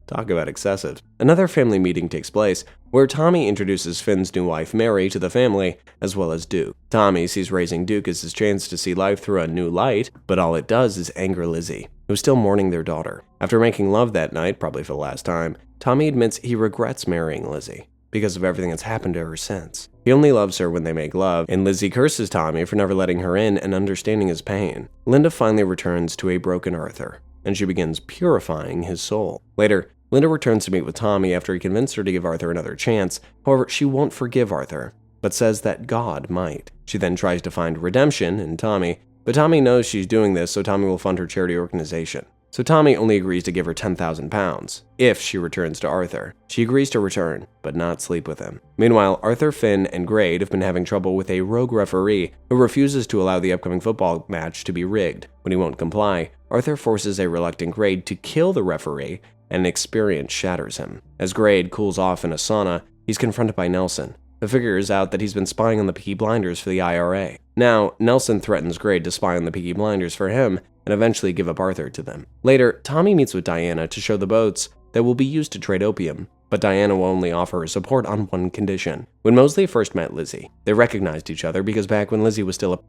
Talk about excessive. Another family meeting takes place, where Tommy introduces Finn's new wife Mary to the family, as well as Duke. Tommy sees raising Duke as his chance to see life through a new light, but all it does is anger Lizzie, who's still mourning their daughter. After making love that night, probably for the last time, Tommy admits he regrets marrying Lizzie, because of everything that's happened to her since. He only loves her when they make love, and Lizzie curses Tommy for never letting her in and understanding his pain. Linda finally returns to a broken Arthur, and she begins purifying his soul. Later, Linda returns to meet with Tommy after he convinced her to give Arthur another chance. However, she won't forgive Arthur, but says that God might. She then tries to find redemption in Tommy, but Tommy knows she's doing this so Tommy will fund her charity organization. So Tommy only agrees to give her £10,000 if she returns to Arthur. She agrees to return, but not sleep with him. Meanwhile, Arthur, Finn, and Grade have been having trouble with a rogue referee who refuses to allow the upcoming football match to be rigged. When he won't comply, Arthur forces a reluctant Grade to kill the referee, and experience shatters him. As Grade cools off in a sauna, he's confronted by Nelson, who figures out that he's been spying on the Peaky Blinders for the IRA. Now, Nelson threatens Grade to spy on the Peaky Blinders for him and eventually give up Arthur to them. Later, Tommy meets with Diana to show the boats that will be used to trade opium, but Diana will only offer her support on one condition. When Mosley first met Lizzie, they recognized each other because back when Lizzie was still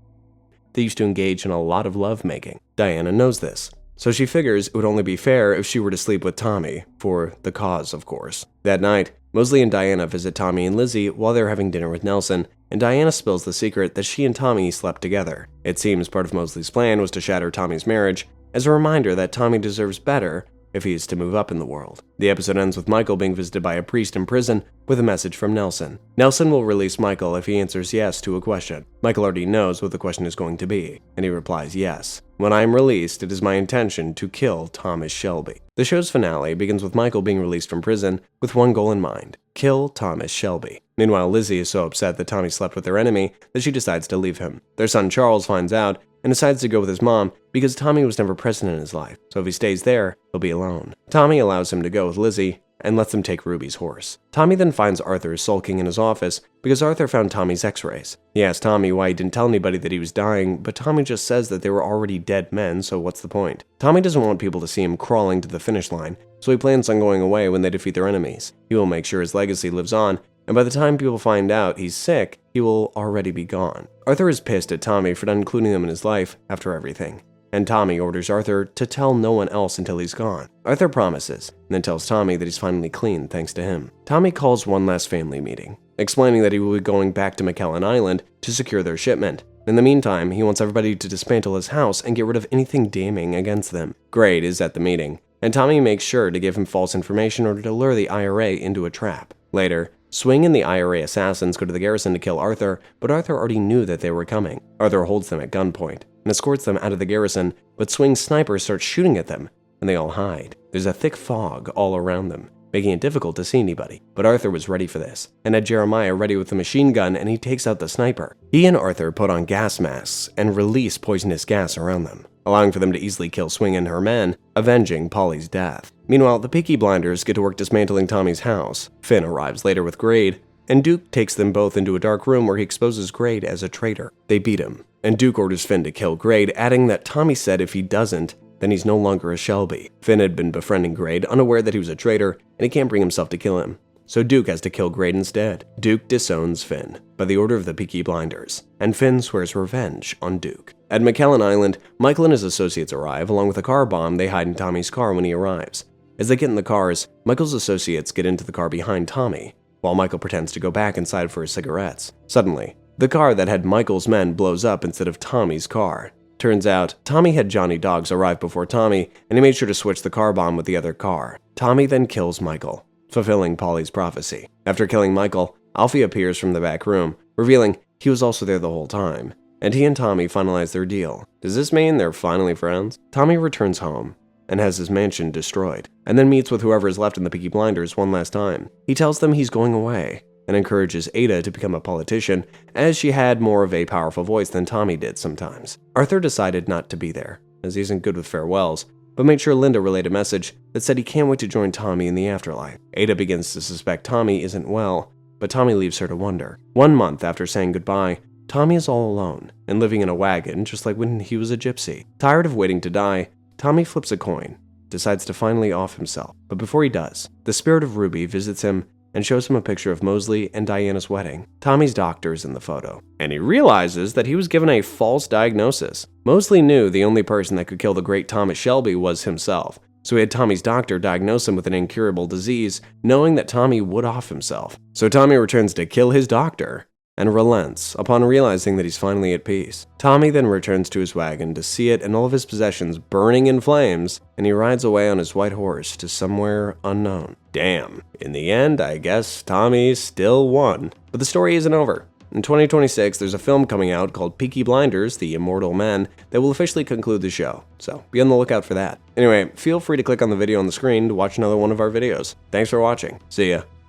they used to engage in a lot of lovemaking. Diana knows this, so she figures it would only be fair if she were to sleep with Tommy, for the cause, of course. That night, Mosley and Diana visit Tommy and Lizzie while they're having dinner with Nelson, and Diana spills the secret that she and Tommy slept together. It seems part of Mosley's plan was to shatter Tommy's marriage, as a reminder that Tommy deserves better if he is to move up in the world. The episode ends with Michael being visited by a priest in prison with a message from Nelson. Nelson will release Michael if he answers yes to a question. Michael already knows what the question is going to be, and he replies yes. When I am released, it is my intention to kill Tommy Shelby. The show's finale begins with Michael being released from prison with one goal in mind: kill Tommy Shelby. Meanwhile, Lizzie is so upset that Tommy slept with their enemy that she decides to leave him. Their son Charles finds out and decides to go with his mom because Tommy was never present in his life, so if he stays there, he'll be alone. Tommy allows him to go with Lizzie and lets him take Ruby's horse. Tommy then finds Arthur sulking in his office because Arthur found Tommy's x-rays. He asks Tommy why he didn't tell anybody that he was dying, but Tommy just says that they were already dead men, so what's the point? Tommy doesn't want people to see him crawling to the finish line, so he plans on going away when they defeat their enemies. He will make sure his legacy lives on, and by the time people find out he's sick, he will already be gone. Arthur is pissed at Tommy for not including him in his life after everything, and Tommy orders Arthur to tell no one else until he's gone. Arthur promises, and then tells Tommy that he's finally clean thanks to him. Tommy calls one last family meeting, explaining that he will be going back to McKellen Island to secure their shipment. In the meantime, he wants everybody to dismantle his house and get rid of anything damning against them. Grade is at the meeting, and Tommy makes sure to give him false information in order to lure the IRA into a trap. Later, Swing and the IRA assassins go to the garrison to kill Arthur, but Arthur already knew that they were coming. Arthur holds them at gunpoint and escorts them out of the garrison, but Swing's sniper starts shooting at them, and they all hide. There's a thick fog all around them, making it difficult to see anybody. But Arthur was ready for this, and had Jeremiah ready with the machine gun, and he takes out the sniper. He and Arthur put on gas masks and release poisonous gas around them, allowing for them to easily kill Swing and her men, avenging Polly's death. Meanwhile, the Peaky Blinders get to work dismantling Tommy's house. Finn arrives later with Grade, and Duke takes them both into a dark room where he exposes Grade as a traitor. They beat him, and Duke orders Finn to kill Grade, adding that Tommy said if he doesn't, then he's no longer a Shelby. Finn had been befriending Grade, unaware that he was a traitor, and he can't bring himself to kill him. So Duke has to kill Grade instead. Duke disowns Finn by the order of the Peaky Blinders, and Finn swears revenge on Duke. At McKellen Island, Michael and his associates arrive, along with a car bomb they hide in Tommy's car when he arrives. As they get in the cars, Michael's associates get into the car behind Tommy, while Michael pretends to go back inside for his cigarettes. Suddenly, the car that had Michael's men blows up instead of Tommy's car. Turns out, Tommy had Johnny Dogs arrive before Tommy, and he made sure to switch the car bomb with the other car. Tommy then kills Michael, fulfilling Polly's prophecy. After killing Michael, Alfie appears from the back room, revealing he was also there the whole time, and he and Tommy finalize their deal. Does this mean they're finally friends? Tommy returns home and has his mansion destroyed, and then meets with whoever is left in the Peaky Blinders one last time. He tells them he's going away, and encourages Ada to become a politician, as she had more of a powerful voice than Tommy did sometimes. Arthur decided not to be there, as he isn't good with farewells, but made sure Linda relayed a message that said he can't wait to join Tommy in the afterlife. Ada begins to suspect Tommy isn't well, but Tommy leaves her to wonder. 1 month after saying goodbye, Tommy is all alone, and living in a wagon just like when he was a gypsy. Tired of waiting to die, Tommy flips a coin, decides to finally off himself, but before he does, the spirit of Ruby visits him and shows him a picture of Mosley and Diana's wedding. Tommy's doctor is in the photo, and he realizes that he was given a false diagnosis. Mosley knew the only person that could kill the great Thomas Shelby was himself, so he had Tommy's doctor diagnose him with an incurable disease, knowing that Tommy would off himself. So Tommy returns to kill his doctor, and relents upon realizing that he's finally at peace. Tommy then returns to his wagon to see it and all of his possessions burning in flames, and he rides away on his white horse to somewhere unknown. Damn. In the end, I guess Tommy still won. But the story isn't over. In 2026, there's a film coming out called Peaky Blinders, The Immortal Men, that will officially conclude the show, so be on the lookout for that. Anyway, feel free to click on the video on the screen to watch another one of our videos. Thanks for watching. See ya.